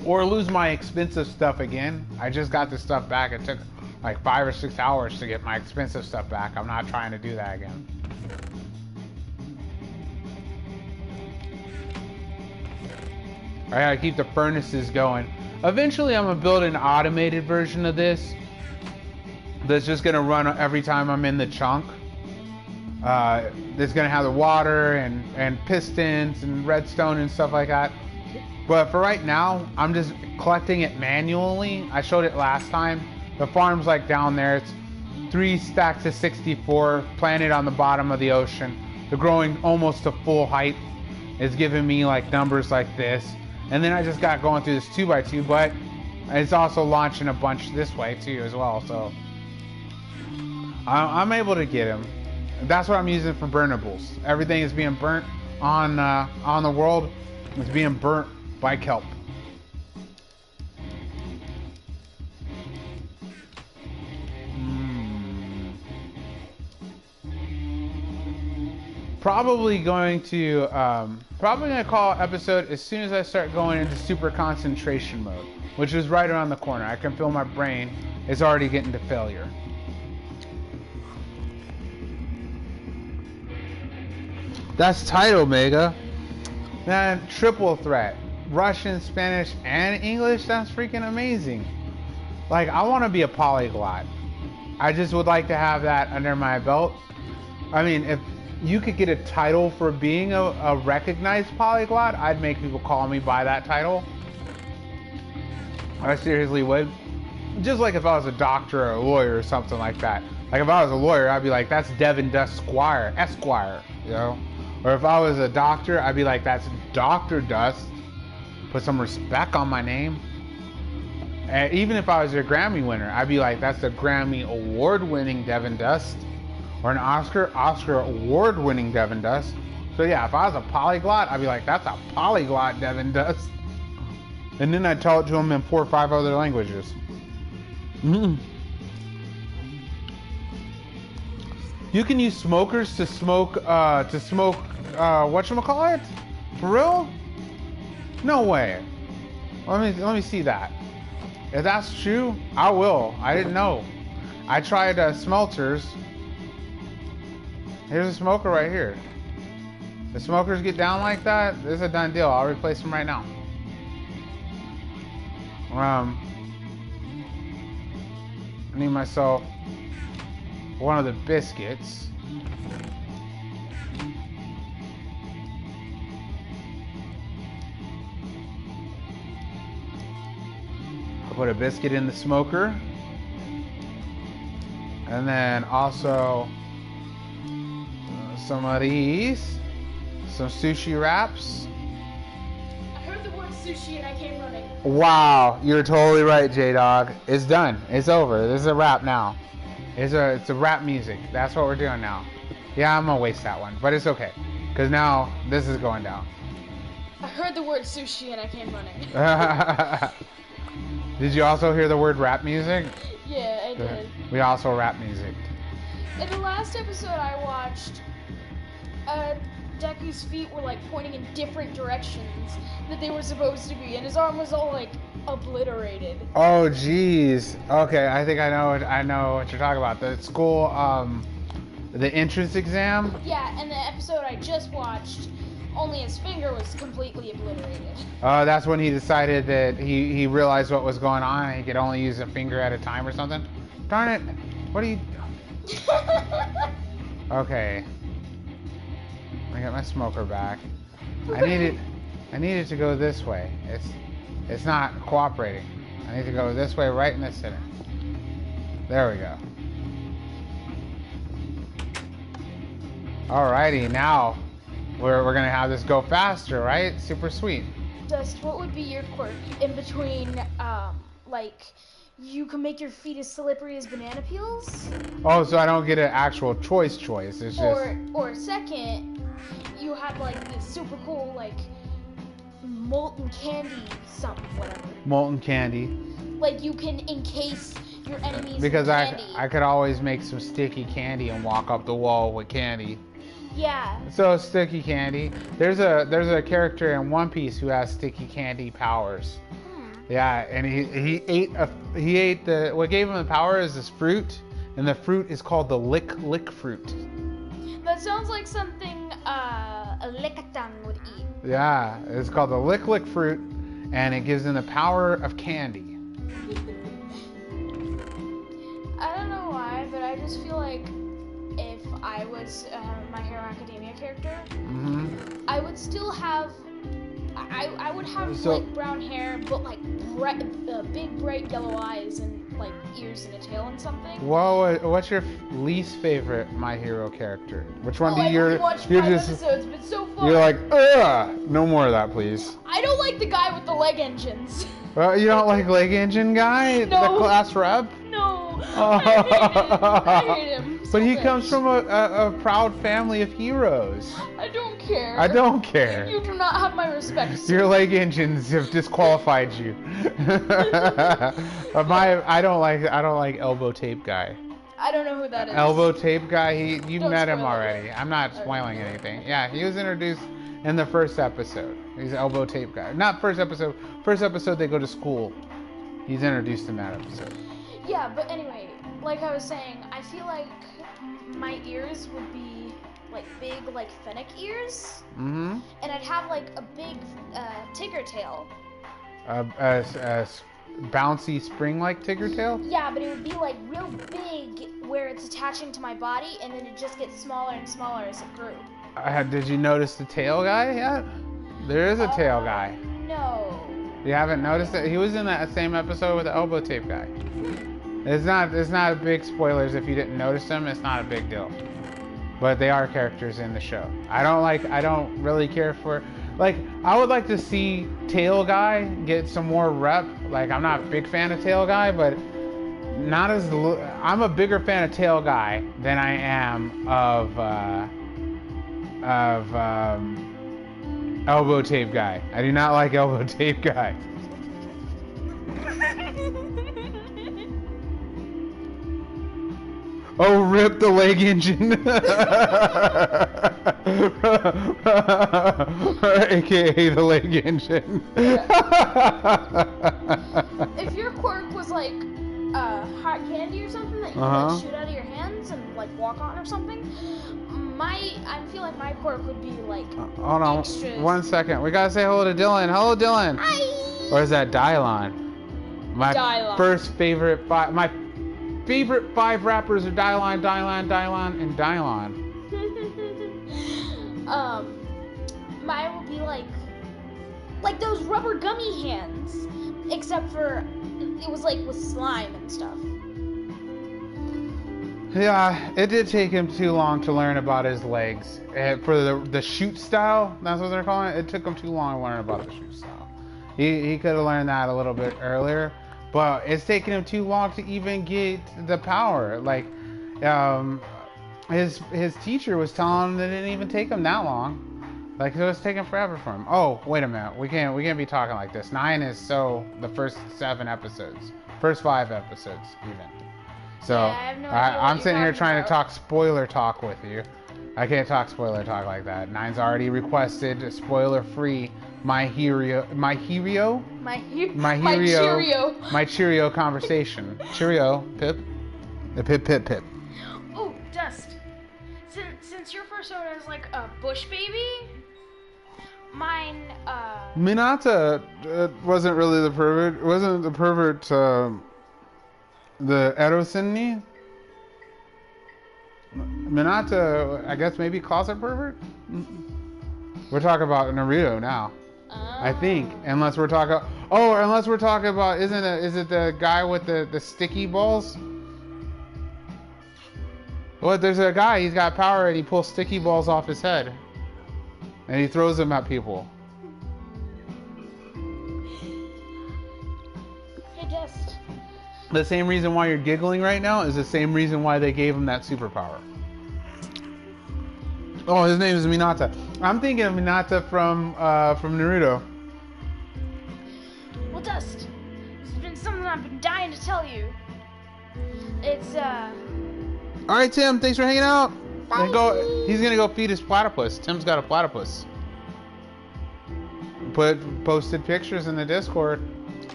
Speaker 2: or lose my expensive stuff again. I just got this stuff back. It took like 5 or 6 hours to get my expensive stuff back. I'm not trying to do that again. I gotta keep the furnaces going. Eventually I'm gonna build an automated version of this that's just gonna run every time I'm in the chunk. That's gonna have the water and pistons and redstone and stuff like that. But for right now, I'm just collecting it manually. I showed it last time. The farm's like down there. It's 3 stacks of 64 planted on the bottom of the ocean. They're growing almost to full height. It's giving me like numbers like this. And then I just got going through this 2x2, but it's also launching a bunch this way too as well. So I'm able to get them. That's what I'm using for burnables. Everything is being burnt on the world. It's being burnt by kelp. Probably going to call episode as soon as I start going into super concentration mode, which is right around the corner. I can feel my brain is already getting to failure. That's tight, Omega. Man, triple threat. Russian, Spanish, and English. That's freaking amazing. Like, I want to be a polyglot. I just would like to have that under my belt. I mean, if you could get a title for being a recognized polyglot, I'd make people call me by that title. I seriously would. Just like if I was a doctor or a lawyer or something like that. Like if I was a lawyer, I'd be like, that's devindust Esquire, you know? Or if I was a doctor, I'd be like, that's Dr. Dust. Put some respect on my name. And even if I was a Grammy winner, I'd be like, that's the Grammy award-winning devindust. Or an Oscar award-winning devindust. So yeah, if I was a polyglot, I'd be like, that's a polyglot devindust. And then I'd tell it to them in 4 or 5 other languages. You can use smokers to smoke whatchamacallit? For real? No way. Let me see that. If that's true, I will. I didn't know. I tried smelters. Here's a smoker right here. The smokers get down like that, this is a done deal. I'll replace them right now. I need myself one of the biscuits. put a biscuit in the smoker. And then also some of these. Some sushi wraps.
Speaker 3: I heard the word sushi and I came running.
Speaker 2: Wow, you're totally right, J-Dog. It's done. It's over. This is a wrap now. It's a rap music. That's what we're doing now. Yeah, I'm gonna waste that one, but it's okay. Because now this is going down.
Speaker 3: I heard the word sushi and I came running.
Speaker 2: Did you also hear the word rap music?
Speaker 3: Yeah, I did.
Speaker 2: We also rap music.
Speaker 3: In the last episode I watched, Deku's feet were like pointing in different directions that they were supposed to be, and his arm was all like obliterated.
Speaker 2: Oh jeez. Okay, I think I know what you're talking about. The school, the entrance exam.
Speaker 3: Yeah, and the episode I just watched, only his finger was completely obliterated.
Speaker 2: That's when he decided that he realized what was going on and he could only use a finger at a time or something. Darn it! What are you? Okay. I got my smoker back. I needed to go this way. It's not cooperating. I need to go this way, right in the center. There we go. Alrighty, now we're gonna have this go faster, right? Super sweet.
Speaker 3: Dust, what would be your quirk in between, like, you can make your feet as slippery as banana peels?
Speaker 2: Oh, so I don't get an actual choice. It's just...
Speaker 3: Or second, you have like this super cool like molten candy something, whatever.
Speaker 2: Molten candy.
Speaker 3: Like you can encase your enemies
Speaker 2: because
Speaker 3: in candy.
Speaker 2: I could always make some sticky candy and walk up the wall with candy.
Speaker 3: Yeah.
Speaker 2: So sticky candy. There's a character in One Piece who has sticky candy powers. Yeah, and he ate the what gave him the power is this fruit, and the fruit is called the lick fruit.
Speaker 3: That sounds like something a Lickitung would eat.
Speaker 2: Yeah, it's called the lick fruit, and it gives him the power of candy.
Speaker 3: I don't know why, but I just feel like if I was My Hero Academia character, I would still have. I would have like brown hair, but like big bright yellow eyes and like ears and a tail and something.
Speaker 2: Whoa! What's your least favorite My Hero character? Which one do you?
Speaker 3: I've watched 5 episodes, but so far.
Speaker 2: You're like, ugh! No more of that, please.
Speaker 3: I don't like the guy with the leg engines.
Speaker 2: You don't like leg engine guy?
Speaker 3: No.
Speaker 2: The class rep?
Speaker 3: No. I hate him.
Speaker 2: But he comes from a proud family of heroes.
Speaker 3: I don't care.
Speaker 2: I don't care.
Speaker 3: You do not have my respect. Sir.
Speaker 2: Your leg engines have disqualified you. I don't like elbow tape guy.
Speaker 3: I don't know who that is.
Speaker 2: Elbow tape guy. You met him
Speaker 3: spoil it.
Speaker 2: already. I'm not spoiling anything. Yeah, he was introduced in the first episode. He's an elbow tape guy. Not first episode. First episode they go to school. He's introduced in that episode.
Speaker 3: Yeah, but anyway, like I was saying, I feel like my ears would be like big, like fennec ears. And I'd have like a big tiger tail.
Speaker 2: A bouncy spring-like tiger tail?
Speaker 3: Yeah, but it would be like real big where it's attaching to my body, and then it just gets smaller and smaller as it grew.
Speaker 2: Did you notice the tail guy yet? There is a tail guy.
Speaker 3: No.
Speaker 2: You haven't noticed it? He was in that same episode with the elbow tape guy. It's not big spoilers if you didn't notice them. It's not a big deal. But they are characters in the show. I don't really care for, like, I would like to see Tail Guy get some more rep. Like, I'm not a big fan of Tail Guy, but not as, I'm a bigger fan of Tail Guy than I am of Elbow Tape Guy. I do not like Elbow Tape Guy. Oh, rip the leg engine. AKA the leg engine.
Speaker 3: If your quirk was like hot candy or something that you could like, shoot out of your hands and like walk on or something, I feel like my quirk would be like
Speaker 2: hold on
Speaker 3: extras.
Speaker 2: 1 second. We gotta say hello to Dylan. Hello, Dylan.
Speaker 3: Hi.
Speaker 2: Or is that Dylon? My first favorite my favorite 5 rappers are Dylon, and Dylon.
Speaker 3: Mine will be like those rubber gummy hands, except for it was like with slime and stuff.
Speaker 2: Yeah, it did take him too long to learn about his legs. For the shoot style, that's what they're calling it. It took him too long to learn about the shoot style. He could have learned that a little bit earlier, but it's taken him too long to even get the power. Like, his teacher was telling him that it didn't even take him that long. Like, it was taking forever for him. Oh, wait a minute. We can't be talking like this. 9 is the first 7 episodes. First 5 episodes, even. So,
Speaker 3: yeah, I have no idea
Speaker 2: I'm sitting here trying
Speaker 3: about.
Speaker 2: to talk spoiler talk with you. I can't talk spoiler talk like that. 9's already requested a spoiler-free my Cheerio conversation. Cheerio, Pip. The Pip.
Speaker 3: Oh, Dust. Since your persona is like a bush baby, mine,
Speaker 2: Minata wasn't really the pervert. It wasn't the pervert, the Erosini. Minata, I guess maybe closet pervert? We're talking about Naruto now. I think. Unless we're talking about, is it the guy with the sticky balls? Well, there's a guy, he's got power and he pulls sticky balls off his head. And he throws them at people.
Speaker 3: Hey, Dust.
Speaker 2: The same reason why you're giggling right now is the same reason why they gave him that superpower. Oh, his name is Minata. I'm thinking of Minata from Naruto.
Speaker 3: Well, Dust, there's been something I've been dying to tell you. It's,
Speaker 2: All right, Tim, thanks for hanging out. He's gonna go feed his platypus. Tim's got a platypus. Posted pictures in the Discord,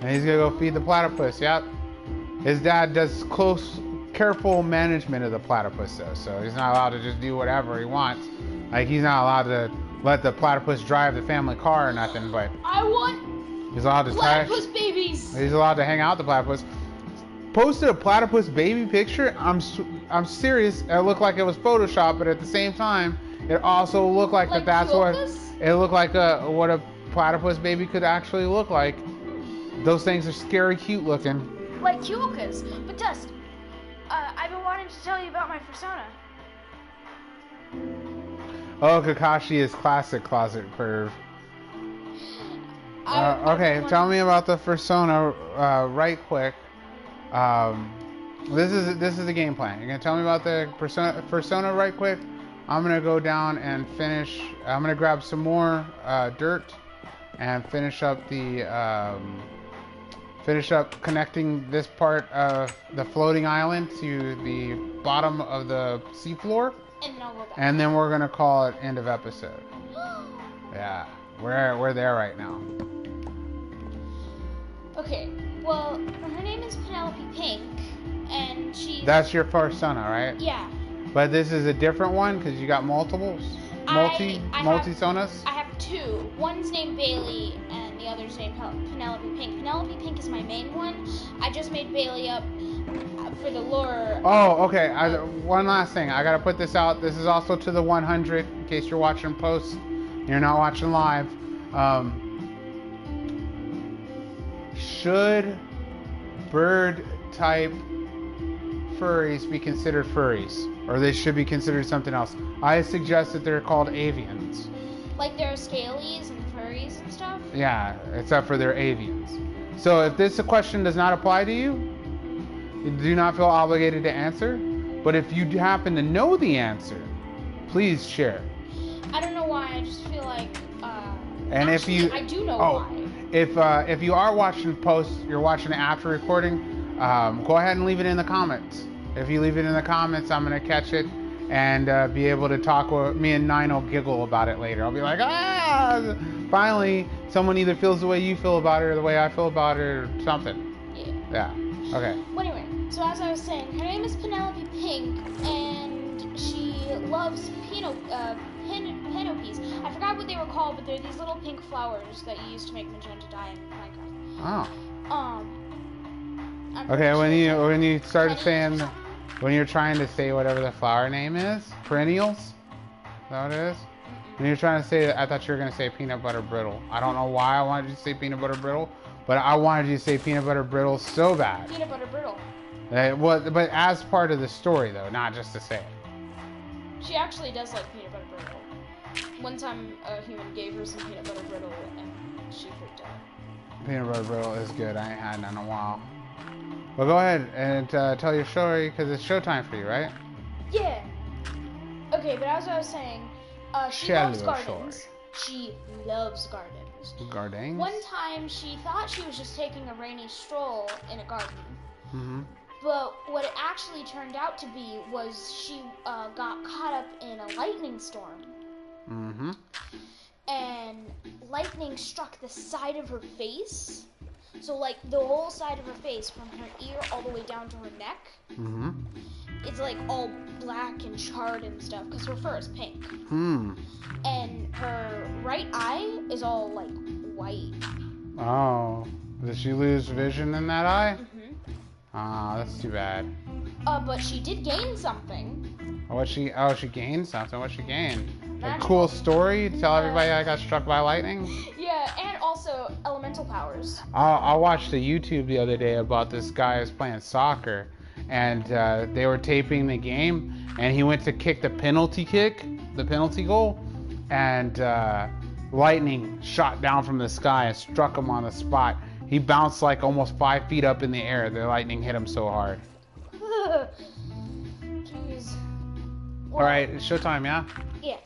Speaker 2: and he's gonna go feed the platypus. Yep. His dad does careful management of the platypus, though, so he's not allowed to just do whatever he wants. Like, he's not allowed to let the platypus drive the family car or nothing, but
Speaker 3: I want
Speaker 2: he's allowed to
Speaker 3: platypus babies.
Speaker 2: He's allowed to hang out with the platypus. Posted a platypus baby picture. I'm serious. It looked like it was Photoshop, but at the same time, it also looked like that's what it looked like. What a platypus baby could actually look like. Those things are scary, cute looking.
Speaker 3: Like Kyokas. But Dust, I've been wanting to tell you about my persona.
Speaker 2: Oh, Kakashi is classic closet perv. Okay, tell me about the persona right quick. This is the game plan. You're gonna tell me about the persona right quick. I'm gonna go down and finish. I'm gonna grab some more dirt and finish up connecting this part of the floating island to the bottom of the seafloor. And then we're gonna call it end of episode. Yeah, we're there right now.
Speaker 3: Okay, well, her name is Penelope Pink, and
Speaker 2: That's your persona, right?
Speaker 3: Yeah.
Speaker 2: But this is a different one because you got multiples, multi-sonas.
Speaker 3: I have 2. One's named Bailey, and the other's named Penelope Pink. Penelope Pink is my main one. I just made Bailey up for the lure.
Speaker 2: Oh, okay. One last thing. I gotta put this out. This is also to the 100 in case you're watching post. You're not watching live. Should bird type furries be considered furries, or they should be considered something else? I suggest that they're called avians.
Speaker 3: Like there are scalies and furries and stuff?
Speaker 2: Yeah, except for they're avians. So if this question does not apply to you, do not feel obligated to answer. But if you happen to know the answer, please share.
Speaker 3: I don't know why. I just feel like.
Speaker 2: And
Speaker 3: actually, I do know why.
Speaker 2: If you are watching post, you're watching it after recording, go ahead and leave it in the comments. If you leave it in the comments, I'm gonna catch it and be able to talk with me, and Nine will giggle about it later. I'll be like, finally, someone either feels the way you feel about it or the way I feel about it or something. Yeah. Okay.
Speaker 3: Well, anyway, so as I was saying, her name is Penelope Pink, and she loves pinopes. I forgot what they were called, but they're these little pink flowers that you use to make magenta dye in Minecraft.
Speaker 2: Oh. Okay, when you started saying, when you're trying to say whatever the flower name is, perennials, is that what it is? When you're trying to say it, I thought you were going to say peanut butter brittle. I don't know why I wanted you to say peanut butter brittle, but I wanted you to say peanut butter brittle so bad.
Speaker 3: Peanut butter brittle.
Speaker 2: But as part of the story though, not just to say it.
Speaker 3: She actually does like peanut butter brittle. One time a human gave her some peanut butter brittle and she freaked out.
Speaker 2: Peanut butter brittle is good. I ain't had none in a while. Well, go ahead and tell your story because it's showtime for you, right?
Speaker 3: Yeah. Okay, but as I was saying, she loves gardens. She loves gardens.
Speaker 2: Gardens?
Speaker 3: One time she thought she was just taking a rainy stroll in a garden.
Speaker 2: Mm-hmm.
Speaker 3: But what it actually turned out to be was she got caught up in a lightning storm.
Speaker 2: Mm-hmm.
Speaker 3: And lightning struck the side of her face. So, like, the whole side of her face, from her ear all the way down to her neck,
Speaker 2: Mm-hmm.
Speaker 3: it's, like, all black and charred and stuff, because her fur is pink. And her right eye is all, like, white.
Speaker 2: Oh. Did she lose vision in that eye?
Speaker 3: Mm-hmm.
Speaker 2: Ah, that's too bad.
Speaker 3: But she did gain something.
Speaker 2: She gained something. What she gained? A
Speaker 3: Magical.
Speaker 2: cool story? Tell everybody I got struck by lightning?
Speaker 3: Yeah, and also elemental powers.
Speaker 2: I watched a YouTube the other day about this guy who was playing soccer, and they were taping the game, and he went to kick the penalty goal, and lightning shot down from the sky and struck him on the spot. He bounced like almost 5 feet up in the air. The lightning hit him so hard.
Speaker 3: Jeez. Well,
Speaker 2: All right, it's showtime, yeah?
Speaker 3: Yeah.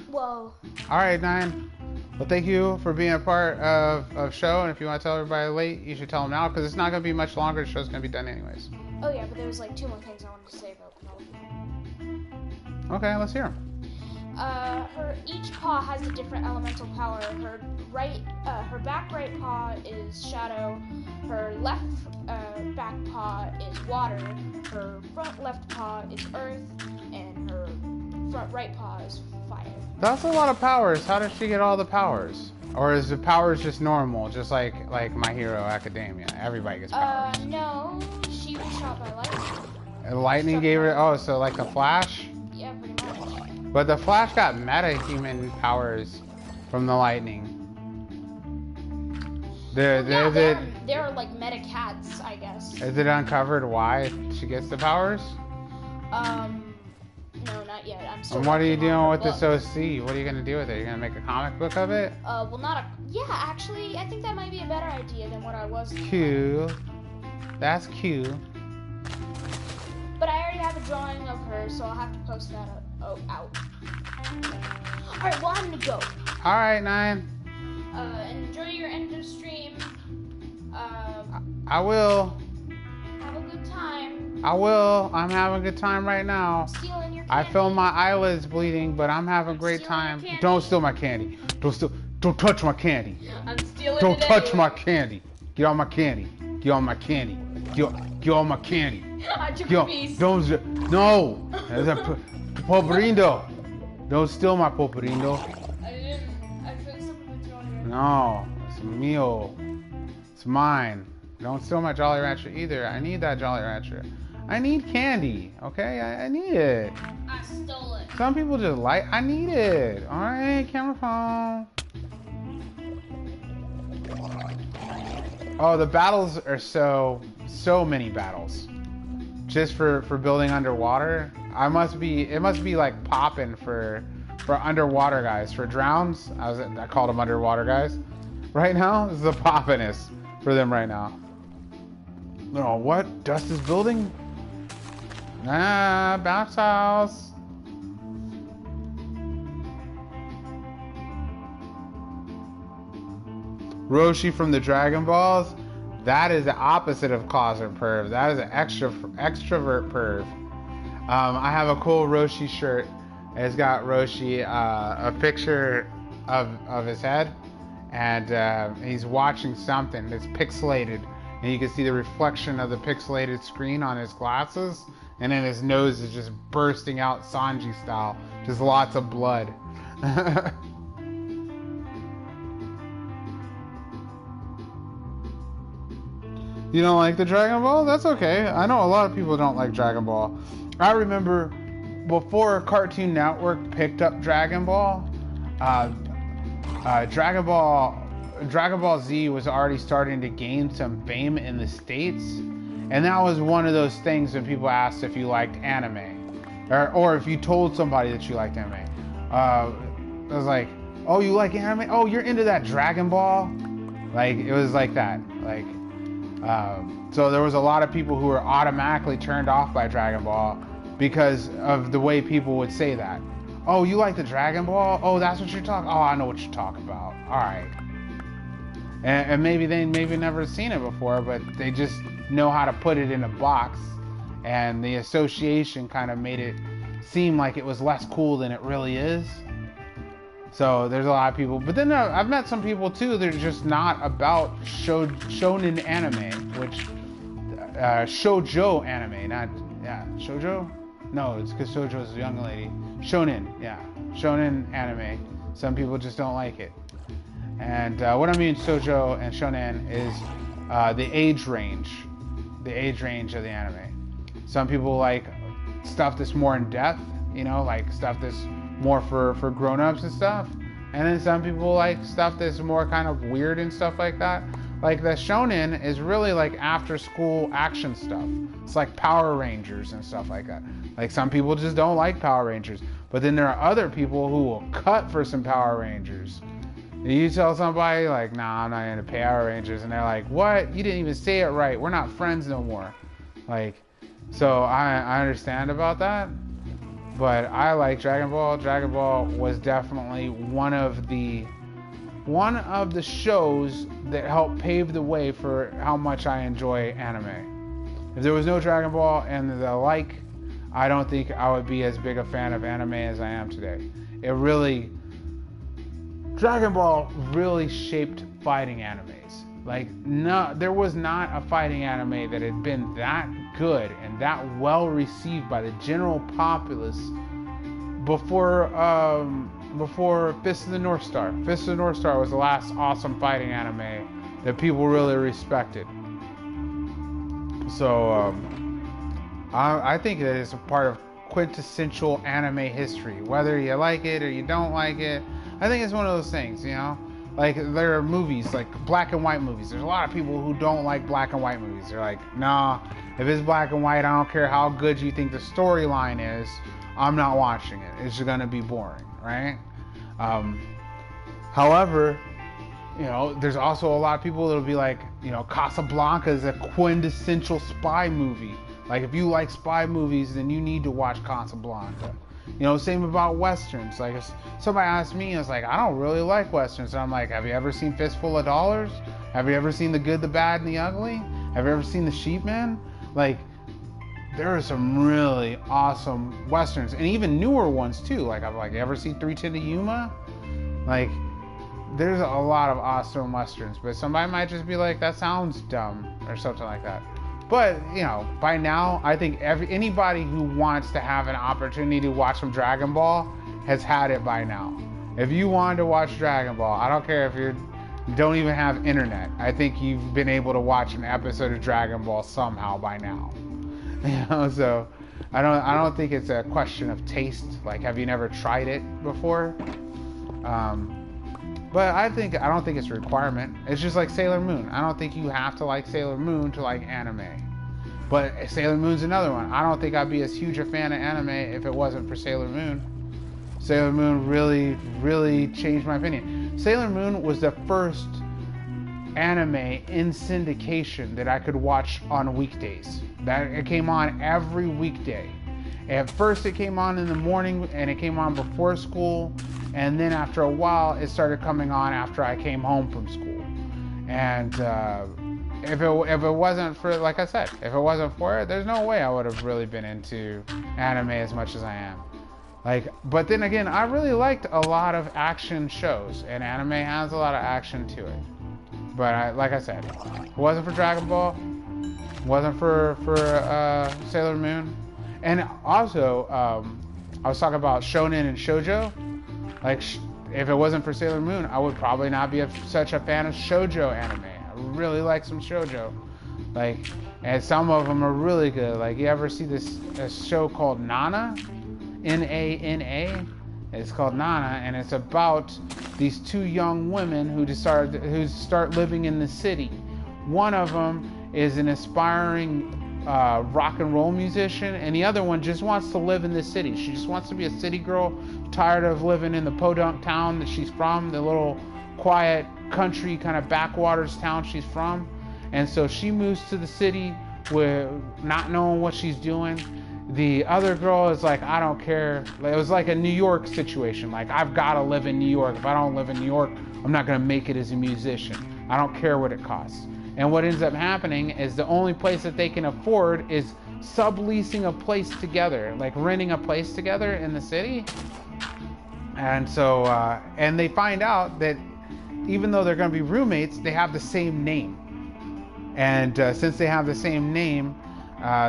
Speaker 3: Well.
Speaker 2: All right, 9. Well, thank you for being a part of show. And if you want to tell everybody late, you should tell them now because it's not going to be much longer. The show's going to be done anyways.
Speaker 3: Oh yeah, but there was like 2 more things I wanted to say about Penelope.
Speaker 2: Okay, let's hear them.
Speaker 3: Each paw has a different elemental power. Her back right paw is shadow. Her left back paw is water. Her front left paw is earth, and her front right paw is fire.
Speaker 2: That's a lot of powers. How does she get all the powers? Or is the powers just normal, just like My Hero Academia? Everybody gets powers.
Speaker 3: No, she was shot by lightning.
Speaker 2: And lightning gave her. Oh, so like the Flash?
Speaker 3: Yeah, pretty much.
Speaker 2: But the Flash got meta-human powers from the lightning. They're
Speaker 3: like meta cats, I guess.
Speaker 2: Is it uncovered why she gets the powers?
Speaker 3: No, not yet. I'm still.
Speaker 2: And what are you
Speaker 3: working on
Speaker 2: doing
Speaker 3: her
Speaker 2: with
Speaker 3: book.
Speaker 2: this OC? What are you gonna do with it? You're gonna make a comic book of it?
Speaker 3: Well, not a. Yeah, actually, I think that might be a better idea than what I was.
Speaker 2: Cute. That's cute.
Speaker 3: But I already have a drawing of her, so I'll have to post that out. Alright, well, I'm gonna go.
Speaker 2: Alright, 9.
Speaker 3: Enjoy your end of stream.
Speaker 2: I will.
Speaker 3: Have a good time.
Speaker 2: I will. I'm having a good time right now.
Speaker 3: Stealing your
Speaker 2: I
Speaker 3: candy.
Speaker 2: feel my eyelids bleeding, but I'm having a great
Speaker 3: stealing your
Speaker 2: time.
Speaker 3: candy.
Speaker 2: Don't steal my candy. Don't touch my candy.
Speaker 3: I'm stealing
Speaker 2: Don't
Speaker 3: it
Speaker 2: touch my
Speaker 3: anyway.
Speaker 2: candy. Get on my candy. Get on my candy. Get on my candy.
Speaker 3: I took
Speaker 2: Yo,
Speaker 3: a piece.
Speaker 2: no. That's a poporindo. Don't steal my poporindo.
Speaker 3: I didn't. I took some of the Jolly Rancher.
Speaker 2: No, it's meal. It's mine. Don't steal my Jolly Rancher either. I need that Jolly Rancher. I need candy, okay? I need it.
Speaker 3: I stole it.
Speaker 2: Some people just like, I need it. All right, camera phone. Oh, the battles are so many battles. Just for building underwater. It must be like popping for underwater guys. For drowns, I called them underwater guys. Right now, this is the poppiness for them right now. Oh, what? Dust is building? Nah, bounce house. Roshi from the Dragon Balls. That is the opposite of closet perv. That is an extrovert perv. I have a cool Roshi shirt. It's got Roshi, a picture of his head, and he's watching something that's pixelated, and you can see the reflection of the pixelated screen on his glasses, and then his nose is just bursting out Sanji style, just lots of blood. You don't like the Dragon Ball? That's okay. I know a lot of people don't like Dragon Ball. I remember before Cartoon Network picked up Dragon Ball, Dragon Ball Dragon Ball Z was already starting to gain some fame in the States. And that was one of those things when people asked if you liked anime. Or if you told somebody that you liked anime. It was like, oh, you like anime? Oh, you're into that Dragon Ball? Like, it was like that. Like, so there was a lot of people who were automatically turned off by Dragon Ball because of the way people would say that. Oh, you like the Dragon Ball? Oh, that's what you're talking. Oh, I know what you're talking about. All right. And maybe they never seen it before, but they just know how to put it in a box, and the association kind of made it seem like it was less cool than it really is. So there's a lot of people, but then I've met some people too that are just not about shonen anime, which shoujo anime, not shoujo. No, it's because shoujo is a young lady. Shonen, shonen anime. Some people just don't like it. And what I mean shoujo and shonen is the age range of the anime. Some people like stuff that's more in depth, like stuff that's more for grown-ups and stuff. And then some people like stuff that's more kind of weird and stuff like that. Like the shonen is really like after school action stuff. It's like Power Rangers and stuff like that. Like some people just don't like Power Rangers. But then there are other people who will cut for some Power Rangers. You tell somebody like, nah, I'm not into Power Rangers, and they're like, what? You didn't even say it right. We're not friends no more. Like, so I understand about that. But I like Dragon Ball. Dragon Ball was definitely one of the shows that helped pave the way for how much I enjoy anime. If there was no Dragon Ball and the like, I don't think I would be as big a fan of anime as I am today. Dragon Ball really shaped fighting animes. Like, no, there was not a fighting anime that had been that good and that well received by the general populace before Fist of the North Star. Fist of the North Star was the last awesome fighting anime that people really respected. So, I think that it's a part of quintessential anime history. Whether you like it or you don't like it, I think it's one of those things, Like, there are movies, like black and white movies. There's a lot of people who don't like black and white movies. They're like, nah, if it's black and white, I don't care how good you think the storyline is, I'm not watching it. It's just gonna be boring, right? However, there's also a lot of people that'll be like, Casablanca is a quintessential spy movie. Like, if you like spy movies, then you need to watch Casablanca. Same about Westerns. Like, if somebody asked me, I was like, I don't really like Westerns. And I'm like, have you ever seen Fistful of Dollars? Have you ever seen The Good, the Bad, and the Ugly? Have you ever seen The Sheepman? Like, there are some really awesome Westerns. And even newer ones, too. Like, I'm like, you ever see 310 to Yuma? Like, there's a lot of awesome Westerns. But somebody might just be like, that sounds dumb. Or something like that. But, by now, I think anybody who wants to have an opportunity to watch some Dragon Ball has had it by now. If you wanted to watch Dragon Ball, I don't care if you don't even have internet. I think you've been able to watch an episode of Dragon Ball somehow by now. So I don't think it's a question of taste. Like, have you never tried it before? But I don't think it's a requirement. It's just like Sailor Moon. I don't think you have to like Sailor Moon to like anime. But Sailor Moon's another one. I don't think I'd be as huge a fan of anime if it wasn't for Sailor Moon. Sailor Moon really, really changed my opinion. Sailor Moon was the first anime in syndication that I could watch on weekdays. It came on every weekday. At first it came on in the morning and it came on before school, and then after a while it started coming on after I came home from school. And if it wasn't for, like I said, if it wasn't for it, there's no way I would have really been into anime as much as I am. But then again, I really liked a lot of action shows, and anime has a lot of action to it. But like I said, if it wasn't for Dragon Ball, wasn't for Sailor Moon. And also, I was talking about shonen and shoujo. Like, if it wasn't for Sailor Moon, I would probably not be such a fan of shoujo anime. I really like some shoujo. Like, and some of them are really good. Like, you ever see a show called Nana? Nana? It's called Nana, and it's about these two young women who start living in the city. One of them is an aspiring rock and roll musician, and the other one just wants to live in the city. She just wants to be a city girl, tired of living in the podunk town that she's from, the little quiet country kind of backwaters town she's from. And so she moves to the city with not knowing what she's doing. The other girl is like, I don't care. It was like a New York situation. Like, I've got to live in New York. If I don't live in New York, I'm not going to make it as a musician. I don't care what it costs. And what ends up happening is the only place that they can afford is subleasing a place together, like renting a place together in the city. And so, and they find out that even though they're going to be roommates, they have the same name. And since they have the same name,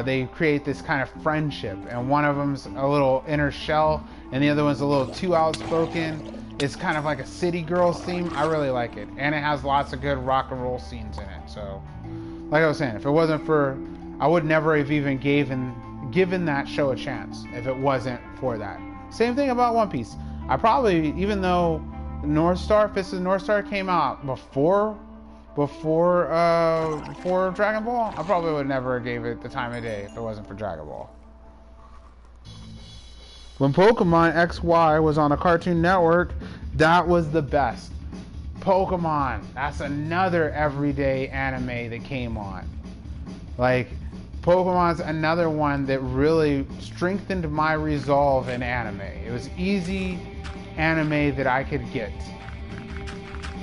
Speaker 2: they create this kind of friendship. And one of them's a little inner shell, and the other one's a little too outspoken. It's kind of like a city girls theme. I really like it. And it has lots of good rock and roll scenes in it. So, like I was saying, if it wasn't for, I would never have even given that show a chance if it wasn't for that. Same thing about One Piece. I probably, even though Fist of the North Star came out before Dragon Ball, I probably would never have gave it the time of day if it wasn't for Dragon Ball. When Pokemon XY was on a Cartoon Network, that was the best. Pokemon, that's another everyday anime that came on. Like, Pokemon's another one that really strengthened my resolve in anime. It was easy anime that I could get,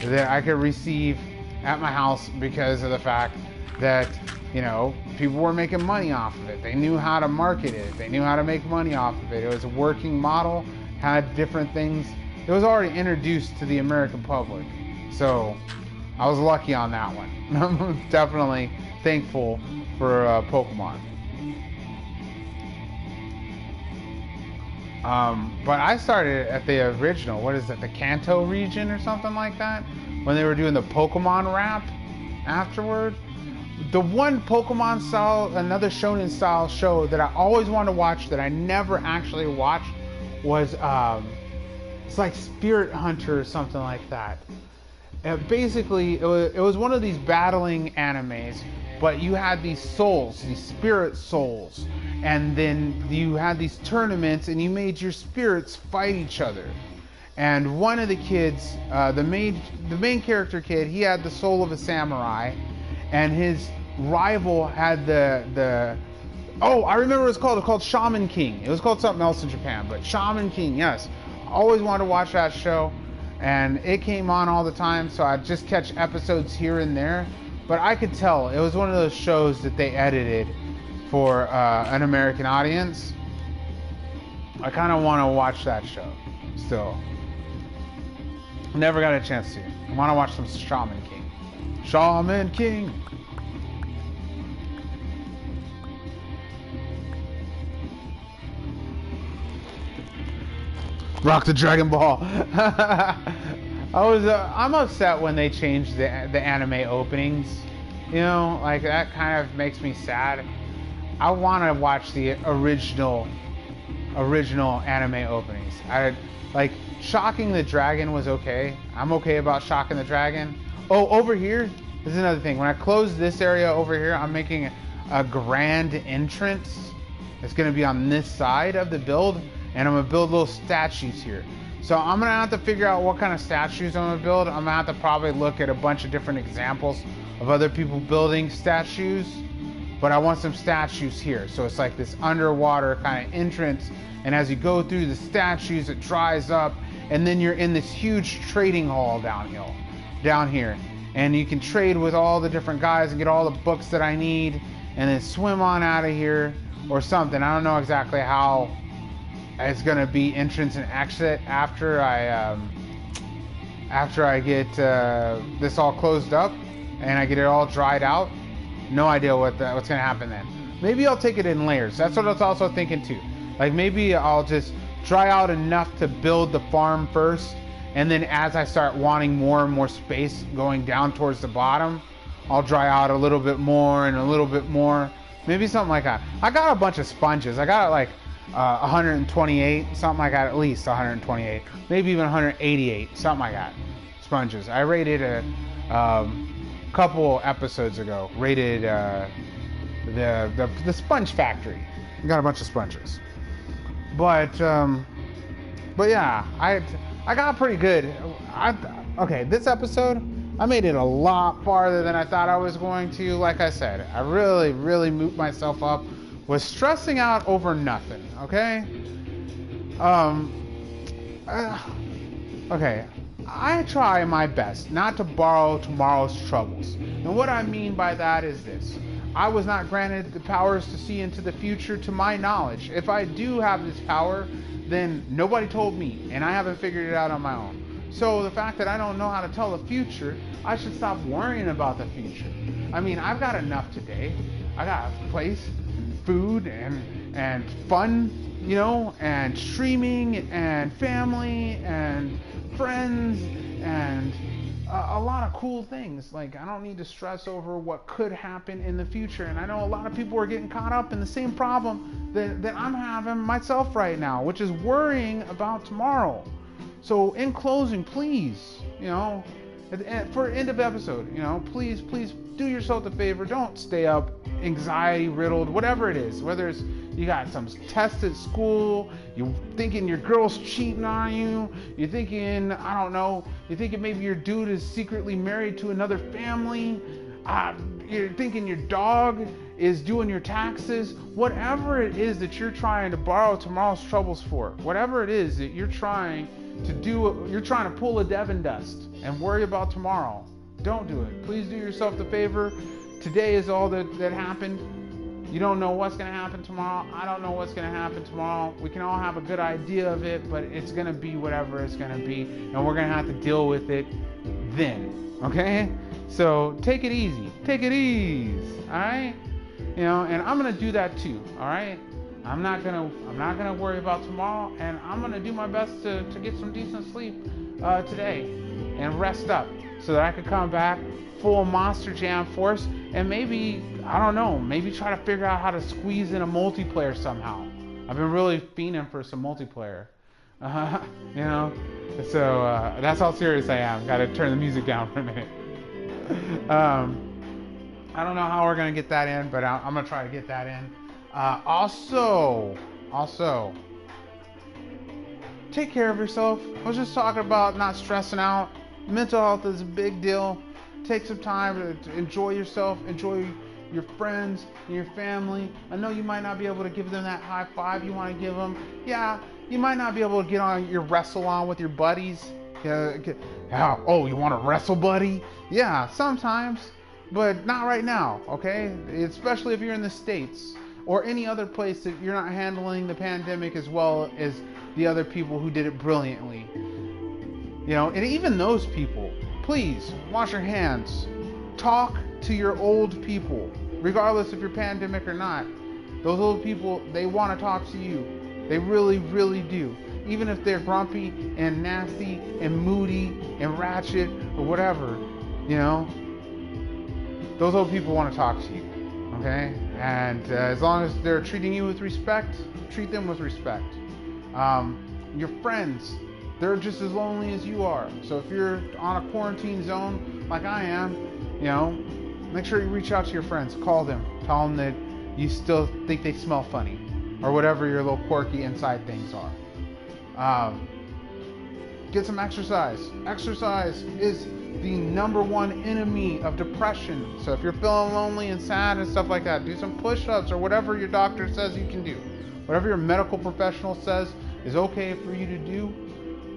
Speaker 2: that I could receive at my house because of the fact that, you know, people were making money off of it. They knew how to market it. They knew how to make money off of it. It was a working model, had different things. It was already introduced to the American public. So I was lucky on that one. I'm definitely thankful for Pokemon. But I started at the original, what is it, the Kanto region or something like that, when they were doing the Pokemon rap afterward. The one Pokemon style, another shonen style show that I always wanted to watch that I never actually watched was, it's like Spirit Hunter or something like that. Basically, it was one of these battling animes, but you had these souls, these spirit souls, and then you had these tournaments and you made your spirits fight each other. And one of the kids, the main character kid, he had the soul of a samurai, and his rival had oh, I remember what it's called. It's called Shaman King. It was called something else in Japan, but Shaman King, yes. Always wanted to watch that show, and it came on all the time, so I'd just catch episodes here and there. But I could tell it was one of those shows that they edited for an American audience. I kind of want to watch that show still. Never got a chance to. I want to watch some Shaman King. Shaman King. Rock the Dragon Ball. I'm upset when they changed the anime openings. You know, like that kind of makes me sad. I want to watch the original anime openings. Like Shocking the Dragon was okay. I'm okay about Shocking the Dragon. Oh, over here, this is another thing. When I close this area over here, I'm making a grand entrance. It's going to be on this side of the build, and I'm going to build little statues here. So I'm going to have to figure out what kind of statues I'm going to build. I'm going to have to probably look at a bunch of different examples of other people building statues. But I want some statues here. So it's like this underwater kind of entrance. And as you go through the statues, it dries up. And then you're in this huge trading hall down here. And you can trade with all the different guys and get all the books that I need. And then swim on out of here or something. I don't know exactly how it's going to be entrance and exit after I get this all closed up and I get it all dried out. No idea what's going to happen then. Maybe I'll take it in layers. That's what I was also thinking too. Like maybe I'll just dry out enough to build the farm first, and then as I start wanting more and more space going down towards the bottom, I'll dry out a little bit more and a little bit more. Maybe something like that. I got a bunch of sponges. I got like 128, something like that, at least 128, maybe even 188, something like that, sponges. I rated a couple episodes ago, rated the sponge factory. We got a bunch of sponges. But yeah, I got pretty good. Okay, this episode, I made it a lot farther than I thought I was going to. Like I said, I really moved myself up. Was stressing out over nothing, okay? Okay, I try my best not to borrow tomorrow's troubles. And what I mean by that is this. I was not granted the powers to see into the future to my knowledge. If I do have this power, then nobody told me, and I haven't figured it out on my own. So the fact that I don't know how to tell the future, I should stop worrying about the future. I mean, I've got enough today. I got a place, food, and fun, you know, and streaming, and family, and friends, and a lot of cool things. Like, I don't need to stress over what could happen in the future. And I know a lot of people are getting caught up in the same problem that I'm having myself right now, which is worrying about tomorrow. So in closing, please, you know, for end of episode, you know, please do yourself a favor. Don't stay up anxiety riddled, whatever it is, whether it's you got some test at school, you're thinking your girl's cheating on you, you're thinking, I don't know, you're thinking maybe your dude is secretly married to another family, you're thinking your dog is doing your taxes, whatever it is that you're trying to borrow tomorrow's troubles for, whatever it is that you're trying to do, you're trying to pull a devindust and worry about tomorrow. Don't do it. Please do yourself the favor. Today is all that happened. You don't know what's going to happen tomorrow. I don't know what's going to happen tomorrow. We can all have a good idea of it, but it's going to be whatever it's going to be, and we're going to have to deal with it then. Okay? So take it easy. Take it easy. All right? You know, and I'm going to do that too. All right? I'm not gonna worry about tomorrow, and I'm gonna do my best to get some decent sleep today and rest up so that I can come back full Monster Jam force, and maybe, I don't know, maybe try to figure out how to squeeze in a multiplayer somehow. I've been really fiending for some multiplayer, you know. So that's how serious I am. Got to turn the music down for a minute. I don't know how we're gonna get that in, but I'm gonna try to get that in. Also, take care of yourself. I was just talking about not stressing out. Mental health is a big deal. Take some time to enjoy yourself, enjoy your friends and your family. I know you might not be able to give them that high five you want to give them. Yeah, you might not be able to get on your wrestle on with your buddies. Oh, you want to wrestle, buddy? Yeah, sometimes, but not right now, okay? Especially if you're in the States or any other place that you're not handling the pandemic as well as the other people who did it brilliantly. You know, and even those people, please wash your hands. Talk to your old people, regardless if you're pandemic or not. Those old people, they want to talk to you. They really, really do. Even if they're grumpy and nasty and moody and ratchet or whatever, you know, those old people want to talk to you. Okay? And as long as they're treating you with respect, treat them with respect. Your friends, they're just as lonely as you are. So if you're on a quarantine zone like I am, you know, make sure you reach out to your friends. Call them. Tell them that you still think they smell funny or whatever your little quirky inside things are. Get some exercise. Exercise is the #1 enemy of depression. So if you're feeling lonely and sad and stuff like that, do some push-ups or whatever your doctor says you can do. Whatever your medical professional says is okay for you to do,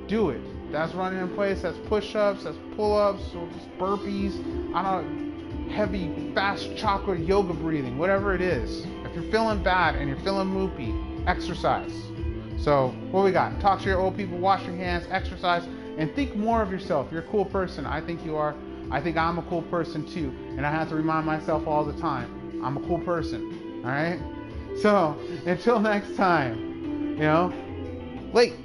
Speaker 2: do it. That's running in place, that's push-ups, that's pull-ups, or just burpees, I don't know, heavy, fast chocolate yoga breathing, whatever it is. If you're feeling bad and you're feeling moopy, exercise. So what we got? Talk to your old people, wash your hands, exercise, and think more of yourself. You're a cool person. I think you are. I think I'm a cool person too. And I have to remind myself all the time, I'm a cool person. All right? So until next time, you know, late.